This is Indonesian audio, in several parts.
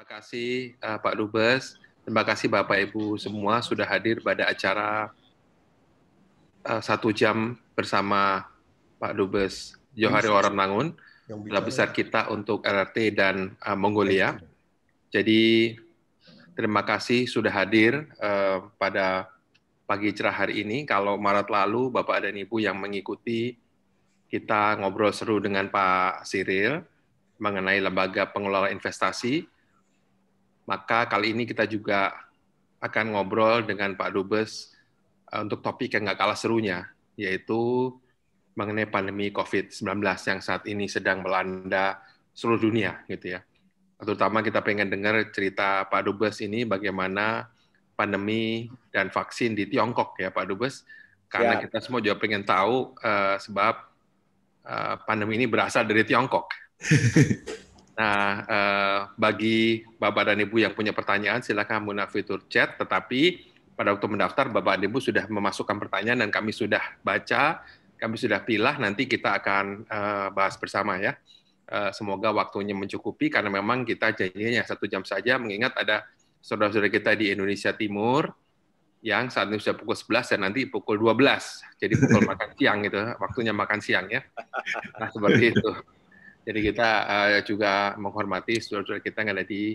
kasih Pak Dubes, terima kasih Bapak Ibu semua sudah hadir pada acara 1 jam bersama Pak Dubes Johari Oratmangun, Duta Besar kita untuk LRT dan Mongolia. Jadi terima kasih sudah hadir pada pagi cerah hari ini. Kalau Maret lalu Bapak dan Ibu yang mengikuti, kita ngobrol seru dengan Pak Cyril mengenai lembaga pengelola investasi. Maka kali ini kita juga akan ngobrol dengan Pak Dubes untuk topik yang nggak kalah serunya, yaitu mengenai pandemi COVID-19 yang saat ini sedang melanda seluruh dunia, gitu ya. Terutama kita pengen dengar cerita Pak Dubes ini bagaimana pandemi dan vaksin di Tiongkok ya Pak Dubes, karena kita semua juga pengen tahu sebab pandemi ini berasal dari Tiongkok. Nah, bagi Bapak dan Ibu yang punya pertanyaan, silakan menggunakan fitur chat, tetapi pada waktu mendaftar, Bapak dan Ibu sudah memasukkan pertanyaan dan kami sudah baca, kami sudah pilah, nanti kita akan bahas bersama ya. Semoga waktunya mencukupi, karena memang kita janjinya 1 jam saja, mengingat ada saudara-saudara kita di Indonesia Timur, yang saat ini sudah pukul 11 dan nanti pukul 12, jadi pukul makan siang gitu, waktunya makan siang ya. Nah, seperti itu. Jadi kita juga menghormati saudara-saudara kita yang ada di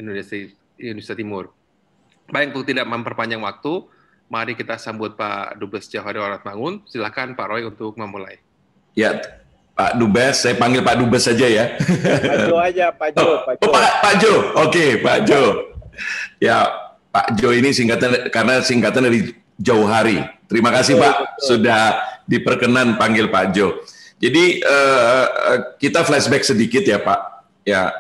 Indonesia Timur. Baik, untuk tidak memperpanjang waktu, mari kita sambut Pak Dubes Johari Oratmangun. Silakan Pak Roy untuk memulai. Ya, Pak Dubes, saya panggil Pak Dubes saja ya. Pak Jo aja, Pak Jo. Pak Jo, oke, Pak Jo. Ya, Pak Jo ini singkatan dari Johari. Terima kasih Pak, sudah diperkenan panggil Pak Jo. Jadi kita flashback sedikit ya Pak. Ya,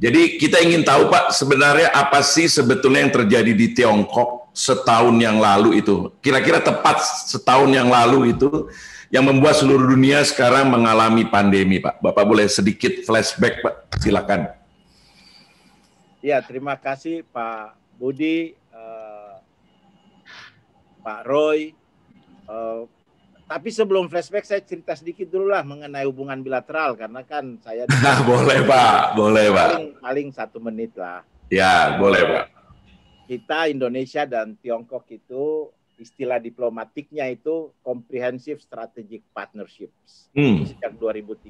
jadi kita ingin tahu Pak, sebenarnya apa sih sebetulnya yang terjadi di Tiongkok setahun yang lalu itu? Kira-kira tepat setahun yang lalu itu yang membuat seluruh dunia sekarang mengalami pandemi Pak. Bapak boleh sedikit flashback Pak, silakan. Ya, terima kasih Pak Budi, Pak Roy. Tapi sebelum flashback, saya cerita sedikit dulu lah mengenai hubungan bilateral, karena kan saya... boleh Pak, boleh Pak. Paling 1 menit lah. Ya, boleh Pak. Kita, Indonesia dan Tiongkok itu, istilah diplomatiknya itu Comprehensive Strategic Partnerships. Sejak 2013.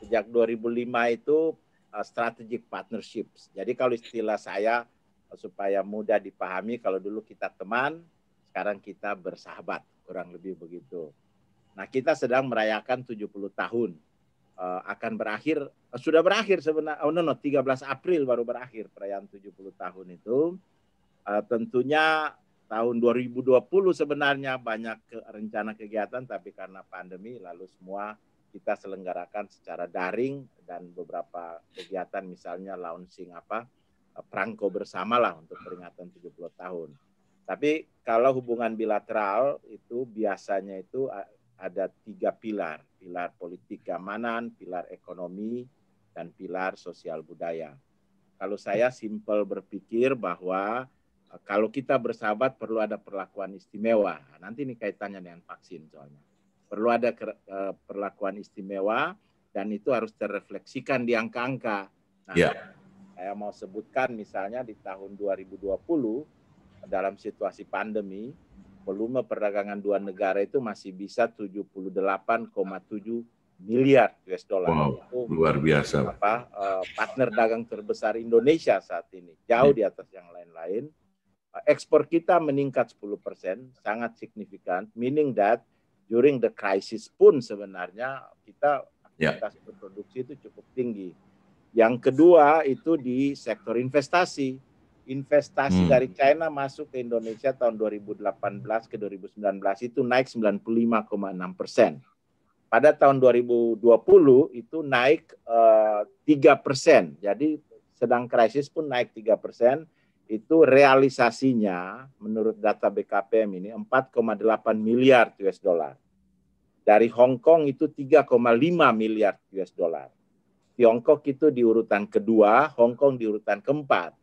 Sejak 2005 itu Strategic Partnerships. Jadi kalau istilah saya, supaya mudah dipahami, kalau dulu kita teman, sekarang kita bersahabat. Kurang lebih begitu. Nah, kita sedang merayakan 70 tahun. Akan berakhir, sudah berakhir sebenarnya, 13 April baru berakhir perayaan 70 tahun itu. Tentunya tahun 2020 sebenarnya banyak rencana kegiatan, tapi karena pandemi lalu semua kita selenggarakan secara daring, dan beberapa kegiatan misalnya launching perangko bersama lah untuk peringatan 70 tahun. Tapi kalau hubungan bilateral itu biasanya itu ada 3 pilar. Pilar politik keamanan, pilar ekonomi, dan pilar sosial budaya. Kalau saya simpel berpikir bahwa kalau kita bersahabat perlu ada perlakuan istimewa. Nanti ini kaitannya dengan vaksin soalnya. Perlu ada perlakuan istimewa, dan itu harus terrefleksikan di angka-angka. Nah, saya mau sebutkan misalnya di tahun 2020, dalam situasi pandemi, volume perdagangan dua negara itu masih bisa 78,7 miliar US dollar. Wow, itu luar biasa. Partner dagang terbesar Indonesia saat ini, jauh di atas yang lain-lain. Ekspor kita meningkat 10%, sangat signifikan, meaning that during the crisis pun sebenarnya kita aktivitas produksi itu cukup tinggi. Yang kedua itu di sektor investasi. Investasi dari China masuk ke Indonesia tahun 2018 ke 2019 itu naik 95,6%. Pada tahun 2020 itu naik 3%. Jadi sedang krisis pun naik 3%. Itu realisasinya menurut data BKPM ini 4,8 miliar US dollar. Dari Hong Kong itu 3,5 miliar US dollar. Tiongkok itu di urutan kedua, Hong Kong di urutan keempat.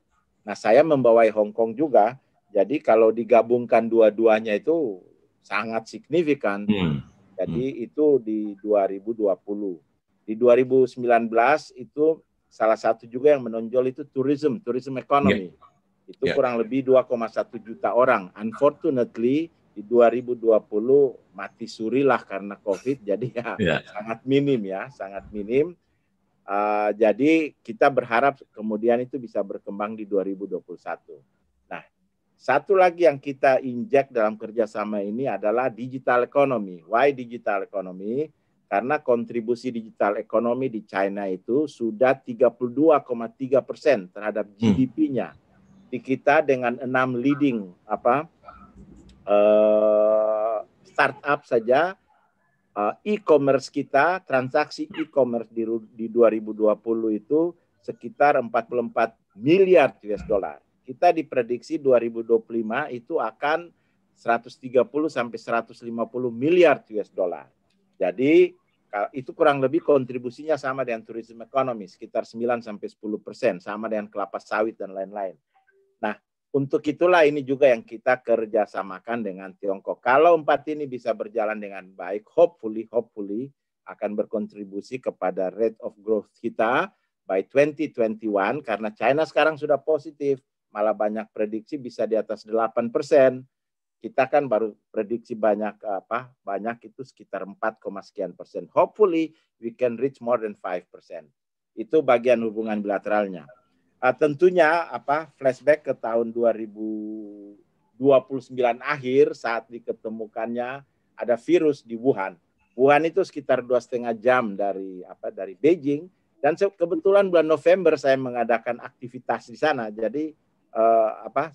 Nah, saya membawai Hong Kong juga, jadi kalau digabungkan dua-duanya itu sangat signifikan. Jadi itu di 2020. Di 2019 itu salah satu juga yang menonjol itu tourism economy. Itu kurang lebih 2,1 juta orang. Unfortunately di 2020 mati suri lah karena COVID, jadi sangat minim. Jadi kita berharap kemudian itu bisa berkembang di 2021. Nah, satu lagi yang kita injek dalam kerjasama ini adalah digital economy. Why digital economy? Karena kontribusi digital ekonomi di China itu sudah 32,3% terhadap GDP-nya. Di kita dengan 6 leading startup saja, e-commerce kita, transaksi e-commerce di 2020 itu sekitar 44 miliar US dollar. Kita diprediksi 2025 itu akan 130 sampai 150 miliar US dollar. Jadi itu kurang lebih kontribusinya sama dengan tourism economy, sekitar 9 sampai 10%, sama dengan kelapa sawit dan lain-lain. Nah, untuk itulah ini juga yang kita kerjasamakan dengan Tiongkok. Kalau 4 ini bisa berjalan dengan baik, hopefully akan berkontribusi kepada rate of growth kita by 2021, karena China sekarang sudah positif, malah banyak prediksi bisa di atas 8%. Kita kan baru prediksi banyak itu sekitar 4, sekian persen. Hopefully we can reach more than 5%. Itu bagian hubungan bilateralnya. Tentunya flashback ke tahun 2029 akhir saat diketemukannya ada virus di Wuhan. Wuhan itu sekitar 2,5 jam dari Beijing, dan kebetulan bulan November saya mengadakan aktivitas di sana. Jadi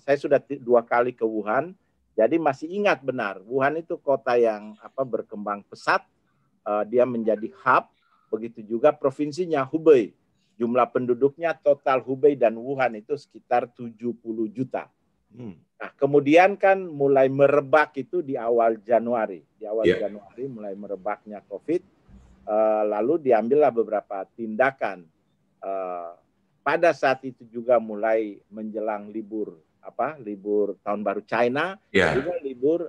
saya sudah 2 kali ke Wuhan. Jadi masih ingat benar, Wuhan itu kota yang berkembang pesat, dia menjadi hub, begitu juga provinsinya Hubei. Jumlah penduduknya total Hubei dan Wuhan itu sekitar 70 juta. Nah, kemudian kan mulai merebak itu di awal Januari. Di awal Januari mulai merebaknya COVID, lalu diambillah beberapa tindakan. Pada saat itu juga mulai menjelang libur tahun baru China, juga libur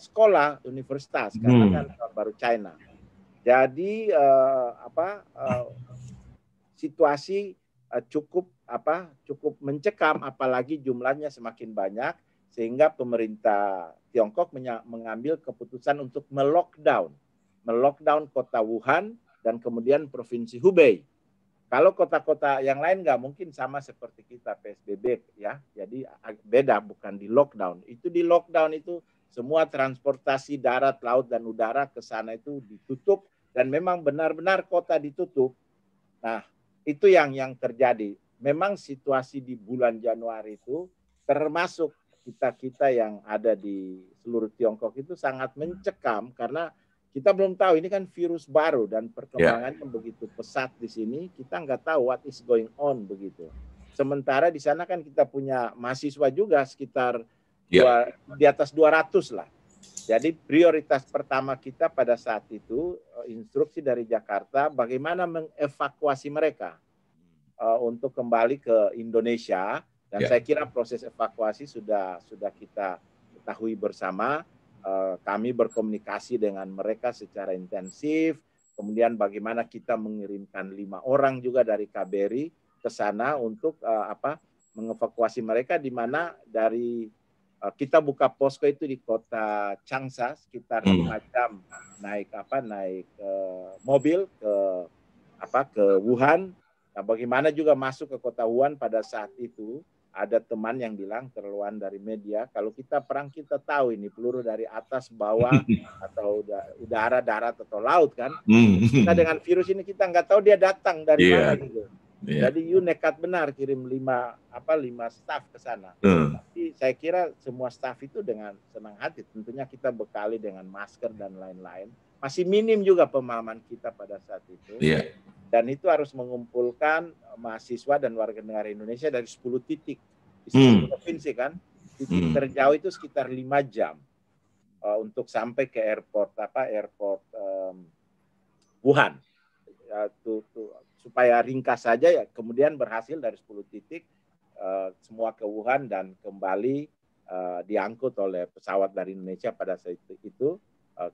sekolah universitas karena kan tahun baru China. Jadi situasi cukup mencekam, apalagi jumlahnya semakin banyak, sehingga pemerintah Tiongkok mengambil keputusan untuk melockdown kota Wuhan dan kemudian provinsi Hubei. Kalau kota-kota yang lain nggak mungkin sama seperti kita PSBB ya, jadi beda, bukan di lockdown. Itu di lockdown itu semua transportasi darat, laut dan udara ke sana itu ditutup, dan memang benar-benar kota ditutup. Nah, itu yang terjadi. Memang situasi di bulan Januari itu termasuk kita yang ada di seluruh Tiongkok itu sangat mencekam, karena kita belum tahu, ini kan virus baru dan perkembangannya begitu pesat di sini, kita nggak tahu what is going on begitu. Sementara di sana kan kita punya mahasiswa juga sekitar di atas 200 lah. Jadi prioritas pertama kita pada saat itu, instruksi dari Jakarta bagaimana mengevakuasi mereka untuk kembali ke Indonesia, dan saya kira proses evakuasi sudah kita ketahui bersama. Kami berkomunikasi dengan mereka secara intensif, kemudian bagaimana kita mengirimkan 5 orang juga dari KBRI ke sana untuk mengevakuasi mereka, di mana dari kita buka posko itu di kota Changsha sekitar 5 jam naik mobil ke Wuhan. Nah, bagaimana juga masuk ke kota Wuhan pada saat itu. Ada teman yang bilang terluan dari media, kalau kita perang kita tahu ini peluru dari atas, bawah, atau udara, darat, atau laut kan. Kita dengan virus ini kita nggak tahu dia datang dari mana gitu. Jadi nekat benar kirim 5 staf ke sana. Tapi saya kira semua staf itu dengan senang hati. Tentunya kita bekali dengan masker dan lain-lain. Masih minim juga pemahaman kita pada saat itu. Dan itu harus mengumpulkan mahasiswa dan warga negara Indonesia dari 10 titik di 10 provinsi kan. Titik terjauh itu sekitar 5 jam untuk sampai ke airport Wuhan. Supaya ringkas saja ya, kemudian berhasil dari 10 titik semua ke Wuhan dan kembali diangkut oleh pesawat dari Indonesia pada saat itu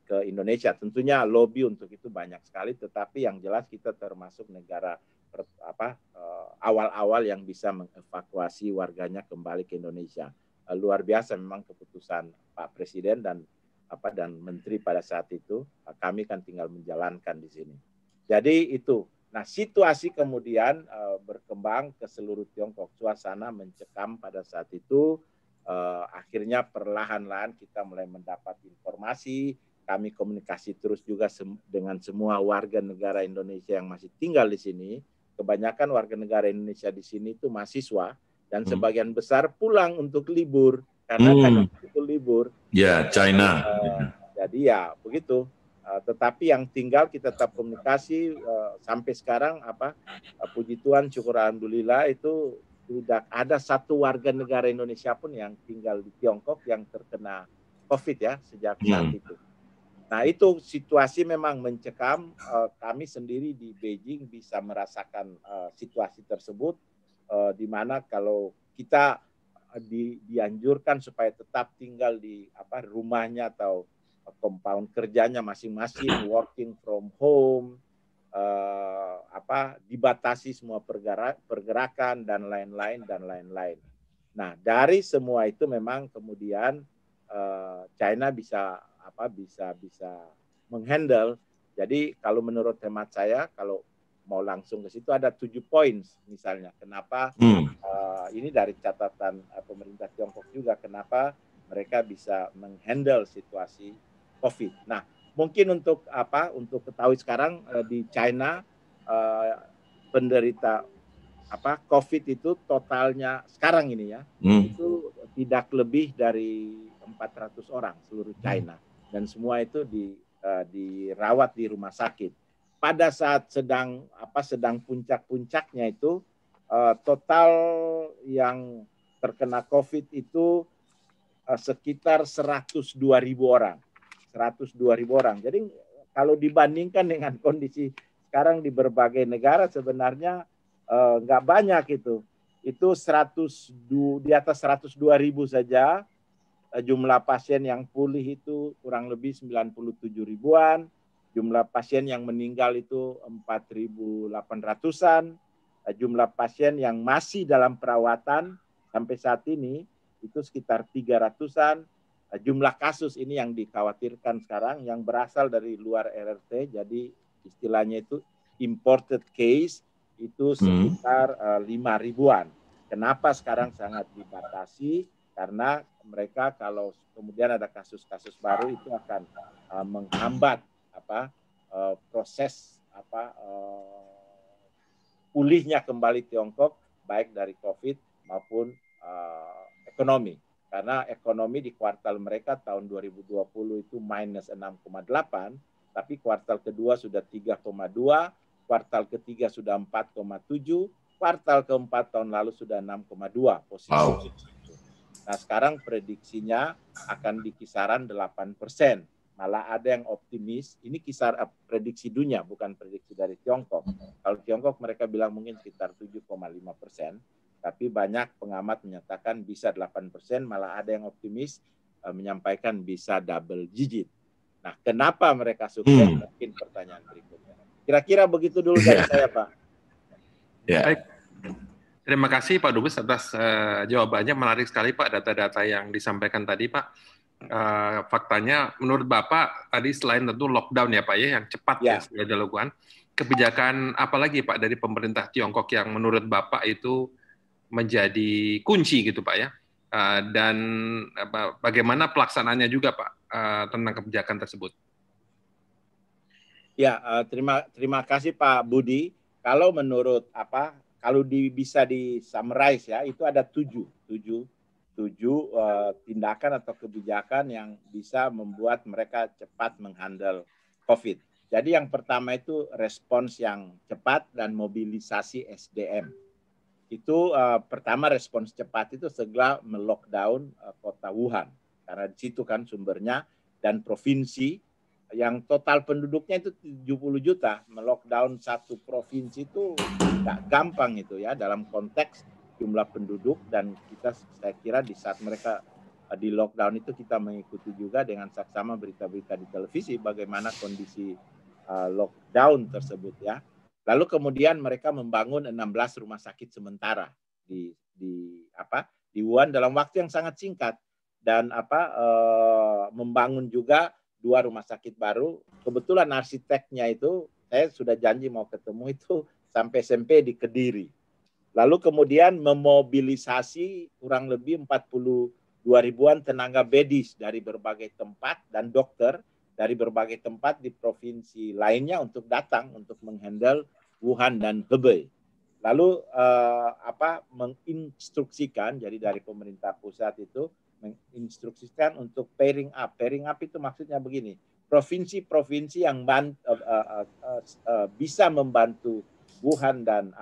ke Indonesia. Tentunya lobby untuk itu banyak sekali, tetapi yang jelas kita termasuk negara awal-awal yang bisa mengevakuasi warganya kembali ke Indonesia. Luar biasa memang keputusan Pak Presiden dan Menteri pada saat itu. Kami kan tinggal menjalankan di sini. Jadi itu. Nah, situasi kemudian berkembang ke seluruh Tiongkok. Suasana mencekam pada saat itu. Akhirnya perlahan-lahan kita mulai mendapat informasi. Kami komunikasi terus juga dengan semua warga negara Indonesia yang masih tinggal di sini. Kebanyakan warga negara Indonesia di sini itu mahasiswa dan sebagian besar pulang untuk libur karena kan itu libur. Ya, China. Jadi ya begitu. Tetapi yang tinggal kita tetap komunikasi sampai sekarang puji Tuhan, syukur alhamdulillah itu tidak ada satu warga negara Indonesia pun yang tinggal di Tiongkok yang terkena COVID ya sejak saat itu. Nah itu situasi memang mencekam. Kami sendiri di Beijing bisa merasakan situasi tersebut, di mana kalau kita dianjurkan supaya tetap tinggal di rumahnya atau compound kerjanya masing-masing, working from home, dibatasi semua pergerakan dan lain-lain. Nah dari semua itu memang kemudian China bisa menghandle. Jadi kalau menurut hemat saya, kalau mau langsung ke situ ada 7 poin misalnya. Kenapa ini dari catatan pemerintah Tiongkok juga, kenapa mereka bisa menghandle situasi COVID. Nah, mungkin untuk ketahui sekarang di China penderita COVID itu totalnya sekarang ini ya, itu tidak lebih dari 400 orang seluruh China. Dan semua itu dirawat di rumah sakit. Pada saat sedang puncak-puncaknya itu total yang terkena COVID itu sekitar 102.000 orang. 102.000 orang. Jadi kalau dibandingkan dengan kondisi sekarang di berbagai negara sebenarnya nggak banyak itu. Itu di atas 102.000 saja. Jumlah pasien yang pulih itu kurang lebih 97 ribuan, jumlah pasien yang meninggal itu 4.800-an, jumlah pasien yang masih dalam perawatan sampai saat ini itu sekitar 300-an, jumlah kasus ini yang dikhawatirkan sekarang yang berasal dari luar RRT, jadi istilahnya itu imported case itu sekitar 5 ribuan. Kenapa sekarang sangat dibatasi? Karena mereka kalau kemudian ada kasus-kasus baru itu akan menghambat proses pulihnya kembali Tiongkok baik dari COVID maupun ekonomi. Karena ekonomi di kuartal mereka tahun 2020 itu minus 6,8, tapi kuartal kedua sudah 3,2, kuartal ketiga sudah 4,7, kuartal keempat tahun lalu sudah 6,2 posisi. Wow. Nah sekarang prediksinya akan di kisaran 8%. Malah ada yang optimis, ini prediksi dunia, bukan prediksi dari Tiongkok. Kalau Tiongkok mereka bilang mungkin sekitar 7,5%, tapi banyak pengamat menyatakan bisa 8%, malah ada yang optimis menyampaikan bisa double digit. Nah kenapa mereka sukses? Mungkin pertanyaan berikutnya. Kira-kira begitu dulu dari saya Pak. Baik. Terima kasih Pak Dubes atas jawabannya, menarik sekali Pak data-data yang disampaikan tadi Pak. Faktanya menurut Bapak tadi selain tentu lockdown ya Pak ya yang cepat ya sudah dilakukan, kebijakan apa lagi Pak dari pemerintah Tiongkok yang menurut Bapak itu menjadi kunci gitu Pak ya, dan bagaimana pelaksanaannya juga Pak tentang kebijakan tersebut? Ya, terima kasih Pak Budi. Kalau menurut kalau bisa di-summarize ya, itu ada tujuh tindakan atau kebijakan yang bisa membuat mereka cepat menghandle COVID. Jadi yang pertama itu respons yang cepat dan mobilisasi SDM. Itu pertama respons cepat itu segera melockdown kota Wuhan. Karena di situ kan sumbernya, dan provinsi yang total penduduknya itu 70 juta, melockdown satu provinsi itu nggak gampang itu ya dalam konteks jumlah penduduk, dan saya kira di saat mereka di lockdown itu kita mengikuti juga dengan saksama berita-berita di televisi bagaimana kondisi lockdown tersebut ya. Lalu kemudian mereka membangun 16 rumah sakit sementara di Wuhan dalam waktu yang sangat singkat, dan membangun juga 2 rumah sakit baru. Kebetulan arsiteknya itu saya sudah janji mau ketemu itu sampai SMP di Kediri. Lalu kemudian memobilisasi kurang lebih 42 ribuan tenaga medis dari berbagai tempat dan dokter dari berbagai tempat di provinsi lainnya untuk datang untuk menghandle Wuhan dan Hebei. Lalu menginstruksikan, jadi dari pemerintah pusat itu menginstruksikan untuk pairing up. Pairing up itu maksudnya begini, provinsi-provinsi yang bisa membantu Wuhan dan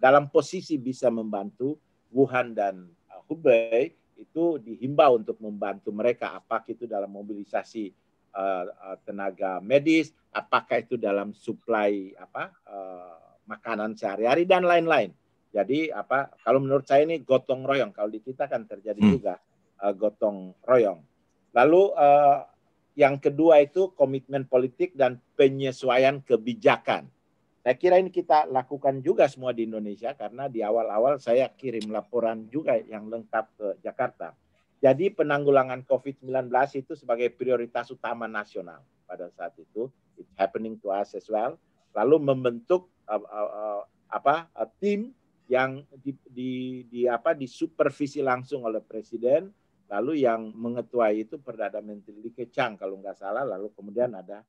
dalam posisi bisa membantu Wuhan dan Hubei itu dihimbau untuk membantu mereka, apakah itu dalam mobilisasi tenaga medis, apakah itu dalam suplai makanan sehari-hari dan lain-lain. Jadi kalau menurut saya ini gotong royong, kalau di kita kan terjadi juga gotong royong. Lalu yang kedua itu komitmen politik dan penyesuaian kebijakan. Saya kira ini kita lakukan juga semua di Indonesia, karena di awal-awal saya kirim laporan juga yang lengkap ke Jakarta. Jadi penanggulangan COVID-19 itu sebagai prioritas utama nasional pada saat itu. It's happening to us as well. Lalu membentuk tim yang disupervisi langsung oleh Presiden. Lalu yang mengetuai itu Perdana Menteri Li Keqiang kalau nggak salah. Lalu kemudian ada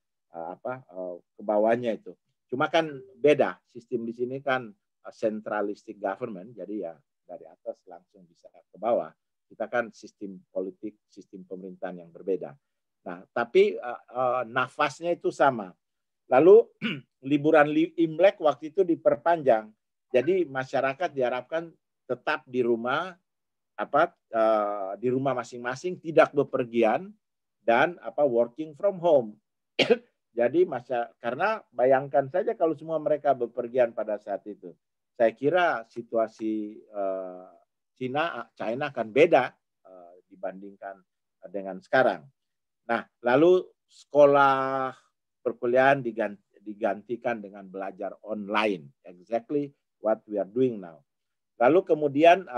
ke bawahnya itu. Cuma kan beda, sistem di sini kan centralistic government, jadi ya dari atas langsung bisa ke bawah. Kita kan sistem politik, sistem pemerintahan yang berbeda. Nah, tapi nafasnya itu sama. Lalu liburan Imlek waktu itu diperpanjang, jadi masyarakat diharapkan tetap di rumah, di rumah masing-masing, tidak bepergian dan working from home. Jadi karena bayangkan saja kalau semua mereka bepergian pada saat itu, saya kira situasi China akan beda dibandingkan dengan sekarang. Nah, lalu sekolah perkuliahan digantikan dengan belajar online, exactly what we are doing now. Lalu kemudian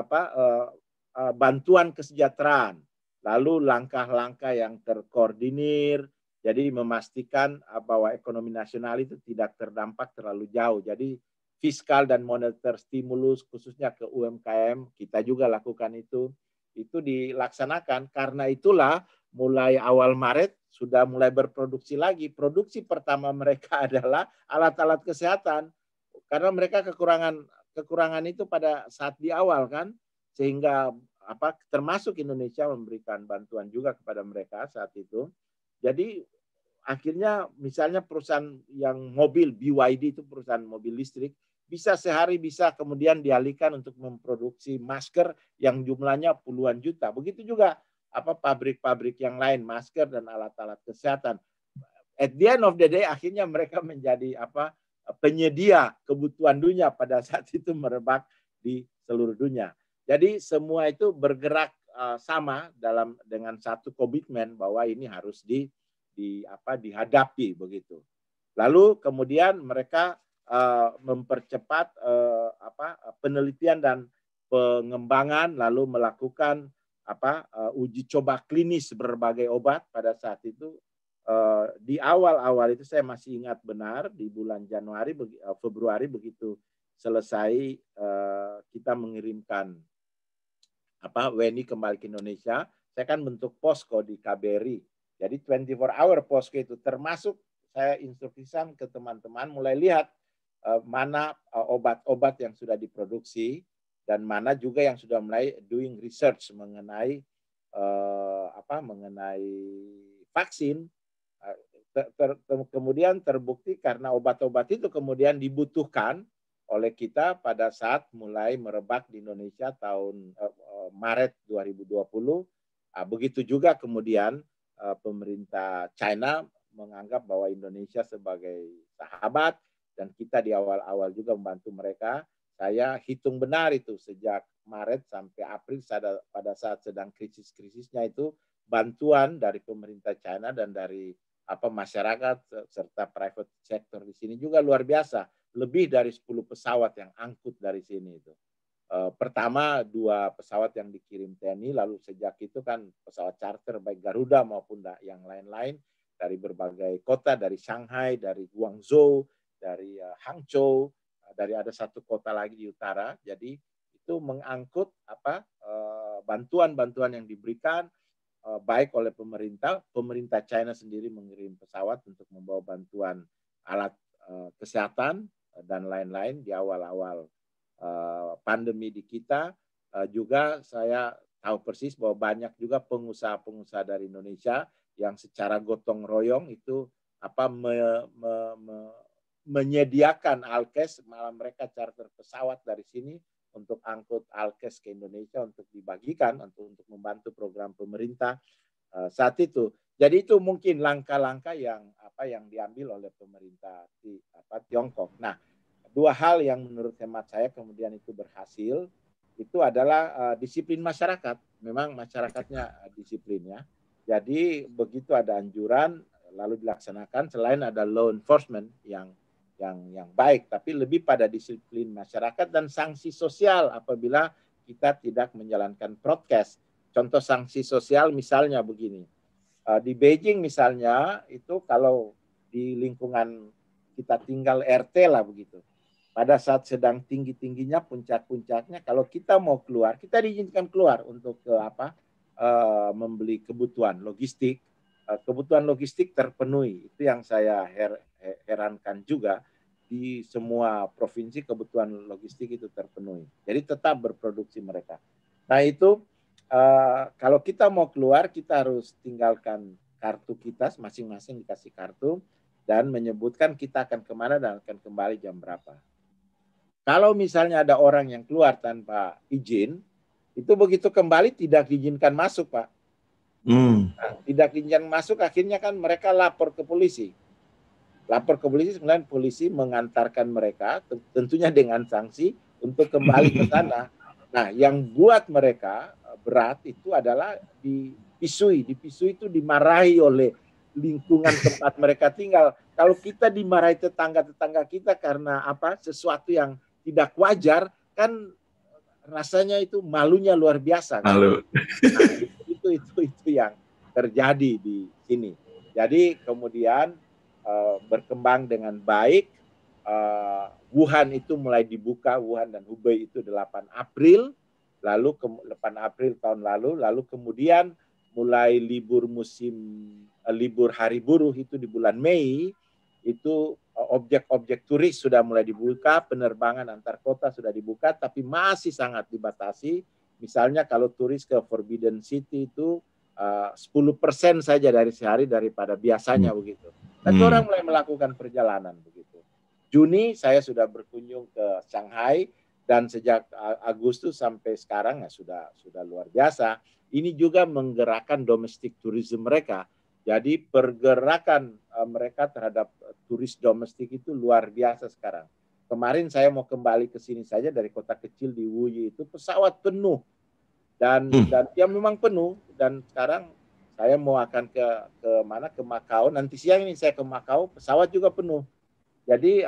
bantuan kesejahteraan, lalu langkah-langkah yang terkoordinir. Jadi memastikan bahwa ekonomi nasional itu tidak terdampak terlalu jauh. Jadi fiskal dan moneter stimulus khususnya ke UMKM, kita juga lakukan itu dilaksanakan. Karena itulah mulai awal Maret sudah mulai berproduksi lagi. Produksi pertama mereka adalah alat-alat kesehatan. Karena mereka kekurangan itu pada saat di awal kan, sehingga termasuk Indonesia memberikan bantuan juga kepada mereka saat itu. Jadi akhirnya misalnya perusahaan yang mobil BYD itu perusahaan mobil listrik bisa sehari bisa kemudian dialihkan untuk memproduksi masker yang jumlahnya puluhan juta. Begitu juga pabrik-pabrik yang lain, masker dan alat-alat kesehatan. At the end of the day akhirnya mereka menjadi penyedia kebutuhan dunia pada saat itu merebak di seluruh dunia. Jadi semua itu bergerak sama dengan satu komitmen bahwa ini harus dihadapi begitu. Lalu kemudian mereka mempercepat penelitian dan pengembangan, lalu melakukan uji coba klinis berbagai obat pada saat itu. Di awal-awal itu saya masih ingat benar di bulan Februari begitu selesai kita mengirimkan WNI kembali ke Indonesia, saya kan bentuk posko di KBRI. Jadi 24-hour posko itu termasuk saya instruksikan ke teman-teman mulai lihat mana obat-obat yang sudah diproduksi dan mana juga yang sudah mulai doing research mengenai vaksin. Kemudian terbukti karena obat-obat itu kemudian dibutuhkan oleh kita pada saat mulai merebak di Indonesia tahun Maret 2020. Begitu juga kemudian pemerintah China menganggap bahwa Indonesia sebagai sahabat dan kita di awal-awal juga membantu mereka. Saya hitung benar itu sejak Maret sampai April pada saat sedang krisis-krisisnya itu bantuan dari pemerintah China dan dari masyarakat serta private sector di sini juga luar biasa. lebih dari 10 pesawat yang angkut dari sini itu. Pertama 2 pesawat yang dikirim TNI, lalu sejak itu kan pesawat charter baik Garuda maupun yang lain-lain dari berbagai kota, dari Shanghai, dari Guangzhou, dari Hangzhou, dari ada satu kota lagi di utara. Jadi itu mengangkut bantuan-bantuan yang diberikan baik oleh pemerintah China sendiri mengirim pesawat untuk membawa bantuan alat kesehatan dan lain-lain di awal-awal pandemi di kita. Juga saya tahu persis bahwa banyak juga pengusaha-pengusaha dari Indonesia yang secara gotong royong itu menyediakan alkes, malah mereka charter pesawat dari sini untuk angkut alkes ke Indonesia untuk dibagikan untuk membantu program pemerintah saat itu. Jadi itu mungkin langkah-langkah yang diambil oleh pemerintah Tiongkok. Nah, 2 hal yang menurut hemat saya kemudian itu berhasil, itu adalah disiplin masyarakat. Memang masyarakatnya disiplin ya. Jadi begitu ada anjuran lalu dilaksanakan, selain ada law enforcement yang baik, tapi lebih pada disiplin masyarakat dan sanksi sosial apabila kita tidak menjalankan prokes. Contoh sanksi sosial misalnya begini, di Beijing misalnya itu kalau di lingkungan kita tinggal RT lah begitu, pada saat sedang tinggi-tingginya puncak-puncaknya, kalau kita mau keluar, kita diizinkan keluar untuk membeli kebutuhan logistik. Kebutuhan logistik terpenuhi. Itu yang saya herankan juga, di semua provinsi kebutuhan logistik itu terpenuhi. Jadi tetap berproduksi mereka. Nah itu kalau kita mau keluar, kita harus tinggalkan kartu kita, masing-masing dikasih kartu, dan menyebutkan kita akan kemana dan akan kembali jam berapa. Kalau misalnya ada orang yang keluar tanpa izin, itu begitu kembali tidak diizinkan masuk, Pak. Nah, tidak diizinkan masuk, akhirnya kan mereka lapor ke polisi. Lapor ke polisi, kemudian polisi mengantarkan mereka, tentunya dengan sanksi, untuk kembali ke sana. Nah, yang buat mereka berat itu adalah dipisui. Dipisui itu dimarahi oleh lingkungan tempat mereka tinggal. Kalau kita dimarahi tetangga-tetangga kita karena sesuatu yang tidak wajar, kan rasanya itu malunya luar biasa. Malu. Nah, itu yang terjadi di sini. Jadi kemudian berkembang dengan baik. Wuhan itu mulai dibuka, Wuhan dan Hubei itu 8 April, lalu 8 April tahun lalu kemudian mulai libur hari buruh itu di bulan Mei, itu objek-objek turis sudah mulai dibuka, penerbangan antar kota sudah dibuka, tapi masih sangat dibatasi. Misalnya kalau turis ke Forbidden City itu 10% saja dari sehari daripada biasanya begitu. Tapi orang mulai melakukan perjalanan begitu. Juni saya sudah berkunjung ke Shanghai dan sejak Agustus sampai sekarang sudah luar biasa. Ini juga menggerakkan domestic tourism mereka. Jadi pergerakan mereka terhadap turis domestik itu luar biasa sekarang. Kemarin saya mau kembali ke sini saja dari kota kecil di Wuyi itu pesawat penuh dan ya memang penuh, dan sekarang saya mau akan ke Macau, nanti siang ini saya ke Macau, pesawat juga penuh. Jadi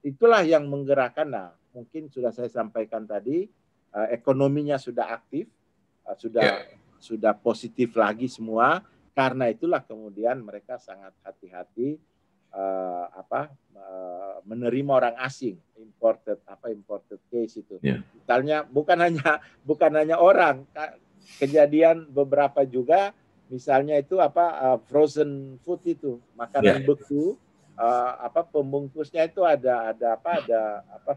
itulah yang menggerakkan. Nah, mungkin sudah saya sampaikan tadi, ekonominya sudah aktif, sudah positif lagi semua. Karena itulah kemudian mereka sangat hati-hati menerima orang asing, imported case itu. Misalnya bukan hanya orang, kejadian beberapa juga, misalnya itu frozen food itu, makanan beku, pembungkusnya itu ada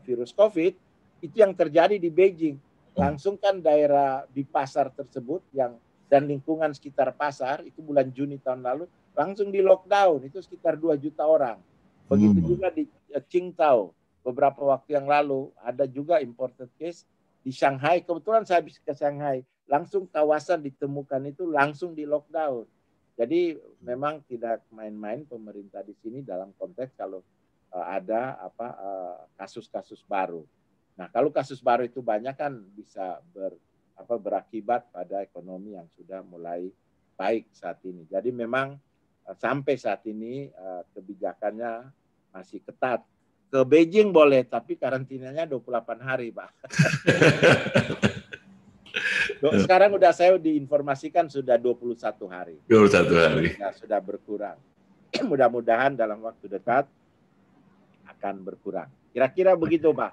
virus COVID, itu yang terjadi di Beijing. Langsung kan daerah di pasar tersebut dan lingkungan sekitar pasar itu bulan Juni tahun lalu langsung di lockdown, itu sekitar 2 juta orang. Begitu juga di Qingdao beberapa waktu yang lalu ada juga imported case di Shanghai. Kebetulan saya habis ke Shanghai, langsung kawasan ditemukan itu langsung di lockdown. Jadi memang tidak main-main pemerintah di sini dalam konteks kalau ada kasus-kasus baru. Nah, kalau kasus baru itu banyak kan bisa berakibat pada ekonomi yang sudah mulai baik saat ini. Jadi memang sampai saat ini kebijakannya masih ketat Ke Beijing boleh, tapi karantinanya 28 hari, Pak. Sekarang saya diinformasikan sudah 21 hari. 21 hari. Sudah berkurang. Mudah-mudahan dalam waktu dekat akan berkurang. Kira-kira begitu, Pak.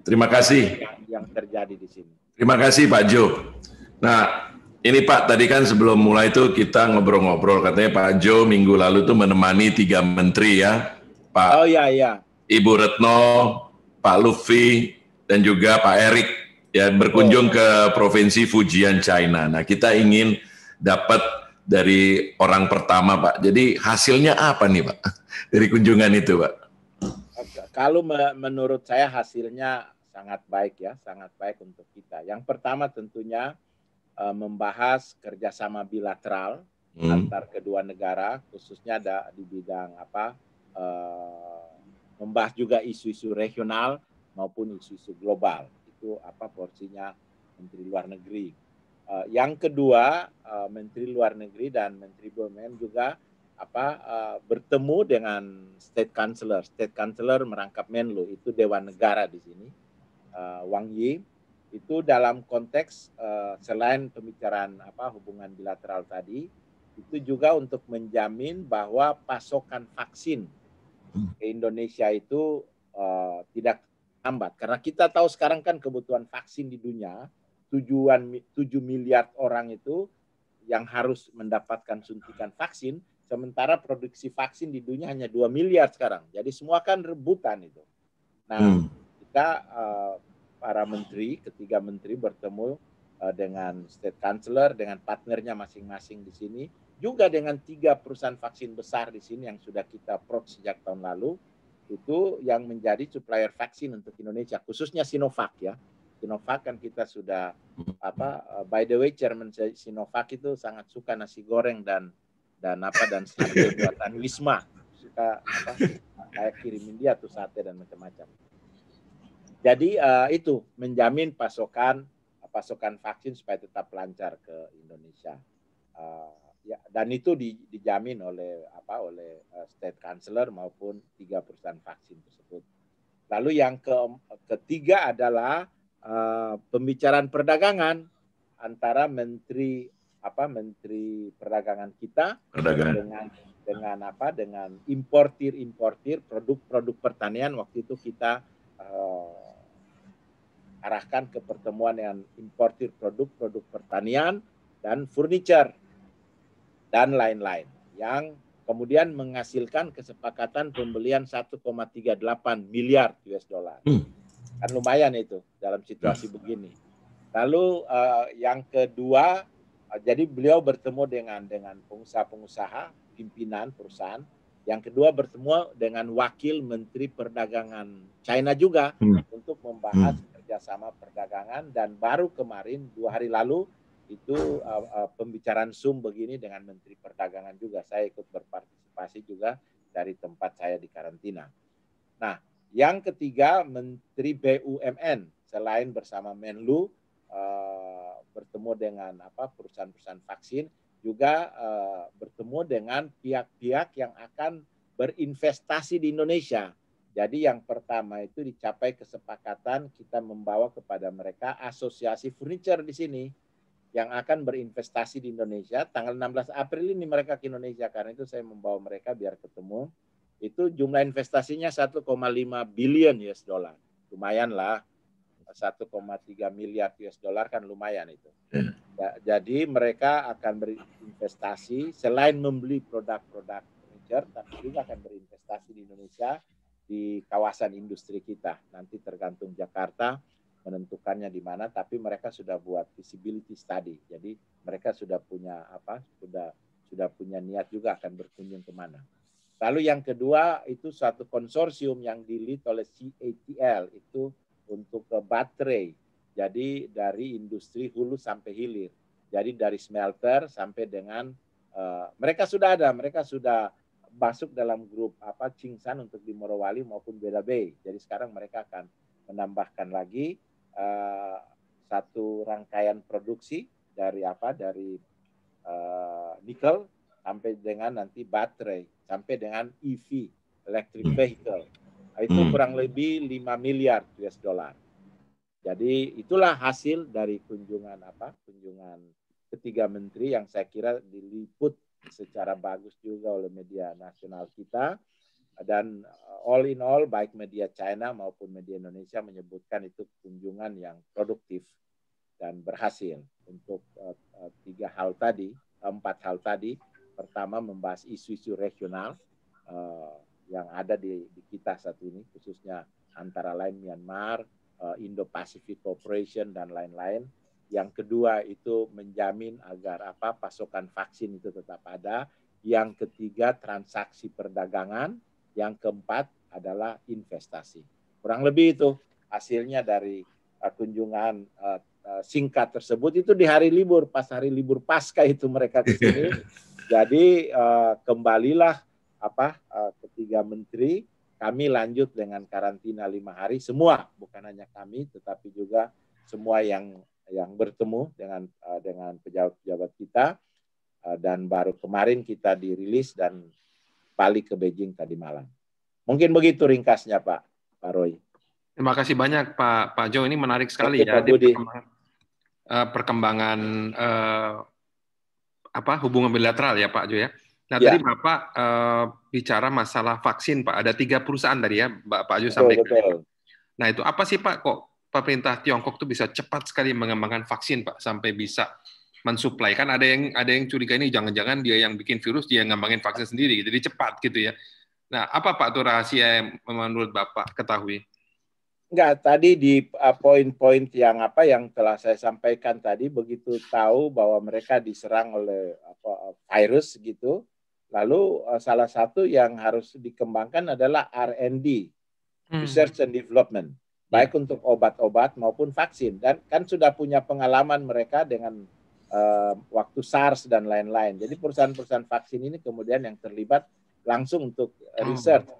Terima kasih. Yang terjadi di sini. Terima kasih, Pak Jo. Nah, ini Pak, tadi kan sebelum mulai itu kita ngobrol-ngobrol, katanya Pak Jo minggu lalu tuh menemani 3 menteri ya, Pak. Oh iya. Ibu Retno, Pak Lutfi, dan juga Pak Erik ya berkunjung ke Provinsi Fujian, China. Nah, kita ingin dapat dari orang pertama, Pak. Jadi hasilnya apa nih, Pak, dari kunjungan itu, Pak? Kalau menurut saya hasilnya sangat baik ya, sangat baik untuk kita. Yang pertama tentunya membahas kerjasama bilateral antar kedua negara, khususnya di bidang membahas juga isu-isu regional maupun isu-isu global. Itu porsinya Menteri Luar Negeri. Yang kedua, Menteri Luar Negeri dan Menteri BUMN juga bertemu dengan State Councilor. State Councilor merangkap Menlu, itu Dewan Negara di sini, Wang Yi. Itu dalam konteks selain pembicaraan hubungan bilateral tadi, itu juga untuk menjamin bahwa pasokan vaksin ke Indonesia itu tidak lambat. Karena kita tahu sekarang kan kebutuhan vaksin di dunia, 7 miliar orang itu yang harus mendapatkan suntikan vaksin, sementara produksi vaksin di dunia hanya 2 miliar sekarang. Jadi semua kan rebutan itu. Nah, kita para menteri, ketiga menteri bertemu dengan State Councilor, dengan partnernya masing-masing di sini, juga dengan 3 perusahaan vaksin besar di sini yang sudah kita approach sejak tahun lalu, itu yang menjadi supplier vaksin untuk Indonesia, khususnya Sinovac ya. Sinovac kan kita sudah by the way, Chairman Sinovac itu sangat suka nasi goreng dan sate buatan Wisma, suka kayak kirimin dia tuh sate dan macam-macam. Jadi itu menjamin pasokan vaksin supaya tetap lancar ke Indonesia. Ya, dan itu dijamin oleh State Councilor maupun 3 perusahaan vaksin tersebut. Lalu yang ketiga adalah pembicaraan perdagangan antara menteri perdagangan kita dengan importir produk pertanian. Waktu itu kita arahkan ke pertemuan dengan importir produk pertanian dan furniture dan lain-lain, yang kemudian menghasilkan kesepakatan pembelian 1,38 miliar US dollar. Kan lumayan itu dalam situasi begini. Lalu yang kedua, jadi beliau bertemu dengan pengusaha-pengusaha, pimpinan perusahaan. Yang kedua bertemu dengan wakil Menteri Perdagangan China juga untuk membahas kerjasama perdagangan, dan baru kemarin 2 hari lalu itu pembicaraan Zoom begini dengan Menteri Perdagangan juga. Saya ikut berpartisipasi juga dari tempat saya di karantina. Nah, yang ketiga Menteri BUMN selain bersama Menlu bertemu dengan perusahaan-perusahaan vaksin, juga bertemu dengan pihak-pihak yang akan berinvestasi di Indonesia. Jadi yang pertama itu dicapai kesepakatan kita membawa kepada mereka asosiasi furniture di sini yang akan berinvestasi di Indonesia. Tanggal 16 April ini mereka ke Indonesia, karena itu saya membawa mereka biar ketemu. Itu jumlah investasinya 1,5 billion US dollar. Lumayan lah, 1,3 miliar US dollar kan lumayan itu. Ya, jadi mereka akan berinvestasi selain membeli produk-produk furniture, tapi juga akan berinvestasi di Indonesia di kawasan industri kita. Nanti tergantung Jakarta menentukannya di mana, tapi mereka sudah buat feasibility study. Jadi mereka sudah punya sudah punya niat juga akan berkunjung kemana. Lalu yang kedua itu suatu konsorsium yang di-lead oleh CATL, itu untuk baterai. Jadi dari industri hulu sampai hilir. Jadi dari smelter sampai dengan mereka sudah masuk dalam grup Cingsan untuk di Morowali maupun Beda Bay. Jadi sekarang mereka akan menambahkan lagi satu rangkaian produksi dari nikel sampai dengan nanti baterai, sampai dengan EV, electric vehicle. Itu kurang lebih 5 miliar US dollar. Jadi itulah hasil dari kunjungan ketiga menteri yang saya kira diliput secara bagus juga oleh media nasional kita, dan all in all baik media China maupun media Indonesia menyebutkan itu kunjungan yang produktif dan berhasil untuk 4 hal tadi. Pertama, membahas isu-isu regional yang ada di kita saat ini, khususnya antara lain Myanmar, Indo-Pacific Cooperation dan lain-lain. Yang kedua itu menjamin agar pasokan vaksin itu tetap ada. Yang ketiga transaksi perdagangan. Yang keempat adalah investasi. Kurang lebih itu hasilnya dari kunjungan singkat tersebut. Itu di hari libur, pas hari libur Paskah itu mereka ke sini. Jadi kembalilah ketiga menteri. Kami lanjut dengan karantina 5 hari semua, bukan hanya kami tetapi juga semua yang bertemu dengan pejabat-pejabat kita, dan baru kemarin kita dirilis dan balik ke Beijing tadi malam. Mungkin begitu ringkasnya Pak Roy. Terima kasih banyak Pak Jo, ini menarik sekali ya perkembangan hubungan bilateral ya Pak Jo ya. Nah tadi Bapak bicara masalah vaksin Pak, ada 3 perusahaan tadi ya Pak Jo sampaikan. Betul. Nah itu apa sih Pak, kok pemerintah Tiongkok tuh bisa cepat sekali mengembangkan vaksin Pak sampai bisa mensuplai? Kan ada yang curiga ini jangan-jangan dia yang bikin virus, dia yang ngembangin vaksin sendiri, jadi cepat gitu ya. Nah apa Pak tuh rahasia yang menurut Bapak ketahui? Enggak, tadi di poin-poin yang telah saya sampaikan tadi, begitu tahu bahwa mereka diserang oleh virus gitu, lalu salah satu yang harus dikembangkan adalah R&D, Research and Development, baik untuk obat-obat maupun vaksin. Dan kan sudah punya pengalaman mereka dengan waktu SARS dan lain-lain. Jadi perusahaan-perusahaan vaksin ini kemudian yang terlibat langsung untuk research.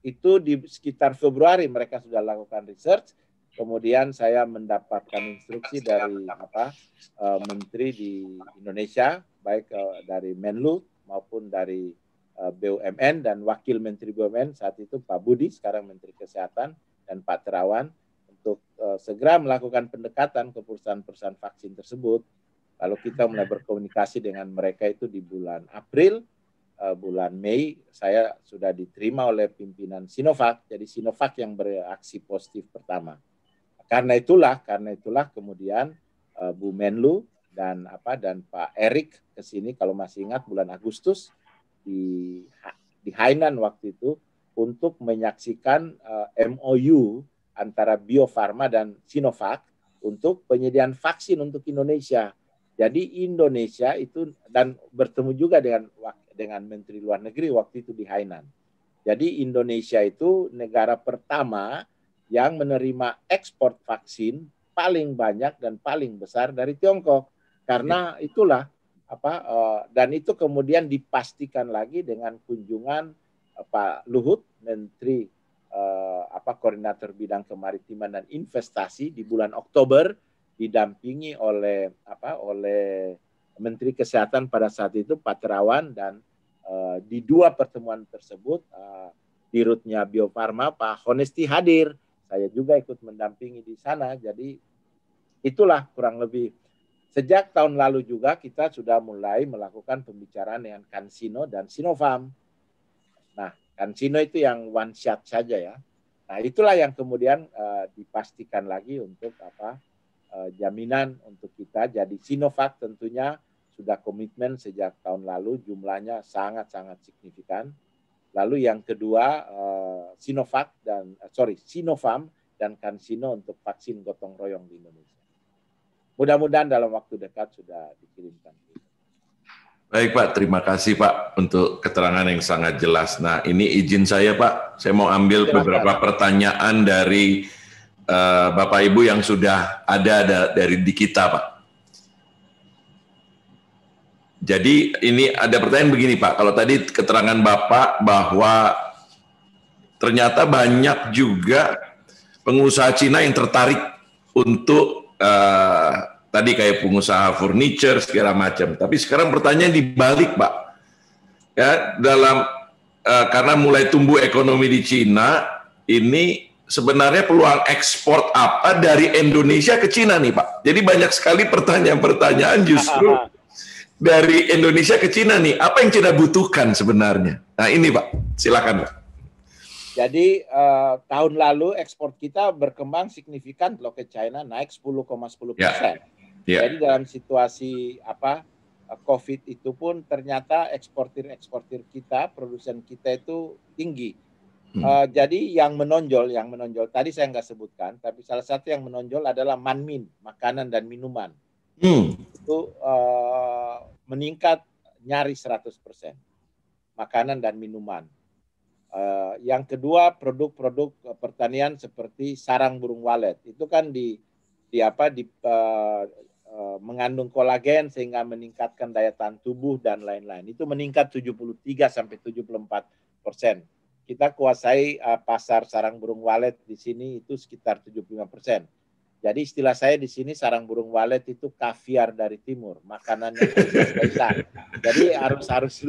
Itu di sekitar Februari mereka sudah lakukan research. Kemudian saya mendapatkan instruksi dari menteri di Indonesia, baik dari Menlu maupun dari BUMN, dan wakil menteri BUMN saat itu Pak Budi, sekarang Menteri Kesehatan, dan Pak Terawan, untuk segera melakukan pendekatan ke perusahaan-perusahaan vaksin tersebut. Lalu kita mulai berkomunikasi dengan mereka itu di bulan April. Bulan Mei saya sudah diterima oleh pimpinan Sinovac, jadi Sinovac yang bereaksi positif pertama. Karena itulah kemudian Bu Menlu dan Pak Erik ke sini, kalau masih ingat bulan Agustus di Hainan waktu itu, untuk menyaksikan MOU antara Bio Farma dan Sinovac untuk penyediaan vaksin untuk Indonesia. Jadi Indonesia itu, dan bertemu juga dengan Menteri Luar Negeri waktu itu di Hainan. Jadi Indonesia itu negara pertama yang menerima ekspor vaksin paling banyak dan paling besar dari Tiongkok. Karena itulah dan itu kemudian dipastikan lagi dengan kunjungan Pak Luhut, Menteri Koordinator Bidang Kemaritiman dan Investasi di bulan Oktober, didampingi oleh Menteri Kesehatan pada saat itu Pak Terawan, dan di 2 pertemuan tersebut dirutnya Bio Farma Pak Honesti hadir. Saya juga ikut mendampingi di sana. Jadi itulah kurang lebih. Sejak tahun lalu juga kita sudah mulai melakukan pembicaraan dengan CanSino dan Sinopharm. Nah, CanSino itu yang one shot saja ya. Nah, itulah yang kemudian dipastikan lagi untuk jaminan untuk kita. Jadi Sinovac tentunya sudah komitmen sejak tahun lalu, jumlahnya sangat-sangat signifikan. Lalu yang kedua Sinopharm dan CanSino untuk vaksin gotong royong di Indonesia. Mudah-mudahan dalam waktu dekat sudah dikirimkan. Baik Pak, terima kasih Pak untuk keterangan yang sangat jelas. Nah ini izin saya Pak, saya mau ambil beberapa pertanyaan dari Bapak Ibu yang sudah ada dari di kita Pak. Jadi ini ada pertanyaan begini Pak, kalau tadi keterangan Bapak bahwa ternyata banyak juga pengusaha Cina yang tertarik untuk tadi kayak pengusaha furniture segala macam. Tapi sekarang pertanyaan dibalik Pak, ya dalam karena mulai tumbuh ekonomi di Cina, ini sebenarnya peluang ekspor apa dari Indonesia ke Cina nih Pak? Jadi banyak sekali pertanyaan-pertanyaan justru dari Indonesia ke Cina nih. Apa yang Cina butuhkan sebenarnya? Nah ini Pak, silakan Pak. Jadi tahun lalu ekspor kita berkembang signifikan loh ke China, naik 10,10%. Jadi dalam situasi COVID itu pun ternyata eksportir kita, produsen kita itu tinggi. Jadi yang menonjol tadi saya nggak sebutkan, tapi salah satu yang menonjol adalah manmin, makanan dan minuman. Itu meningkat nyaris 100%. Makanan dan minuman. Yang kedua produk-produk pertanian seperti sarang burung walet. Itu kan mengandung kolagen sehingga meningkatkan daya tahan tubuh dan lain-lain. Itu meningkat 73-74%. Kita kuasai pasar sarang burung walet di sini itu sekitar 75%. Jadi istilah saya di sini sarang burung walet itu kaviar dari timur, makanannya spesial. Jadi harus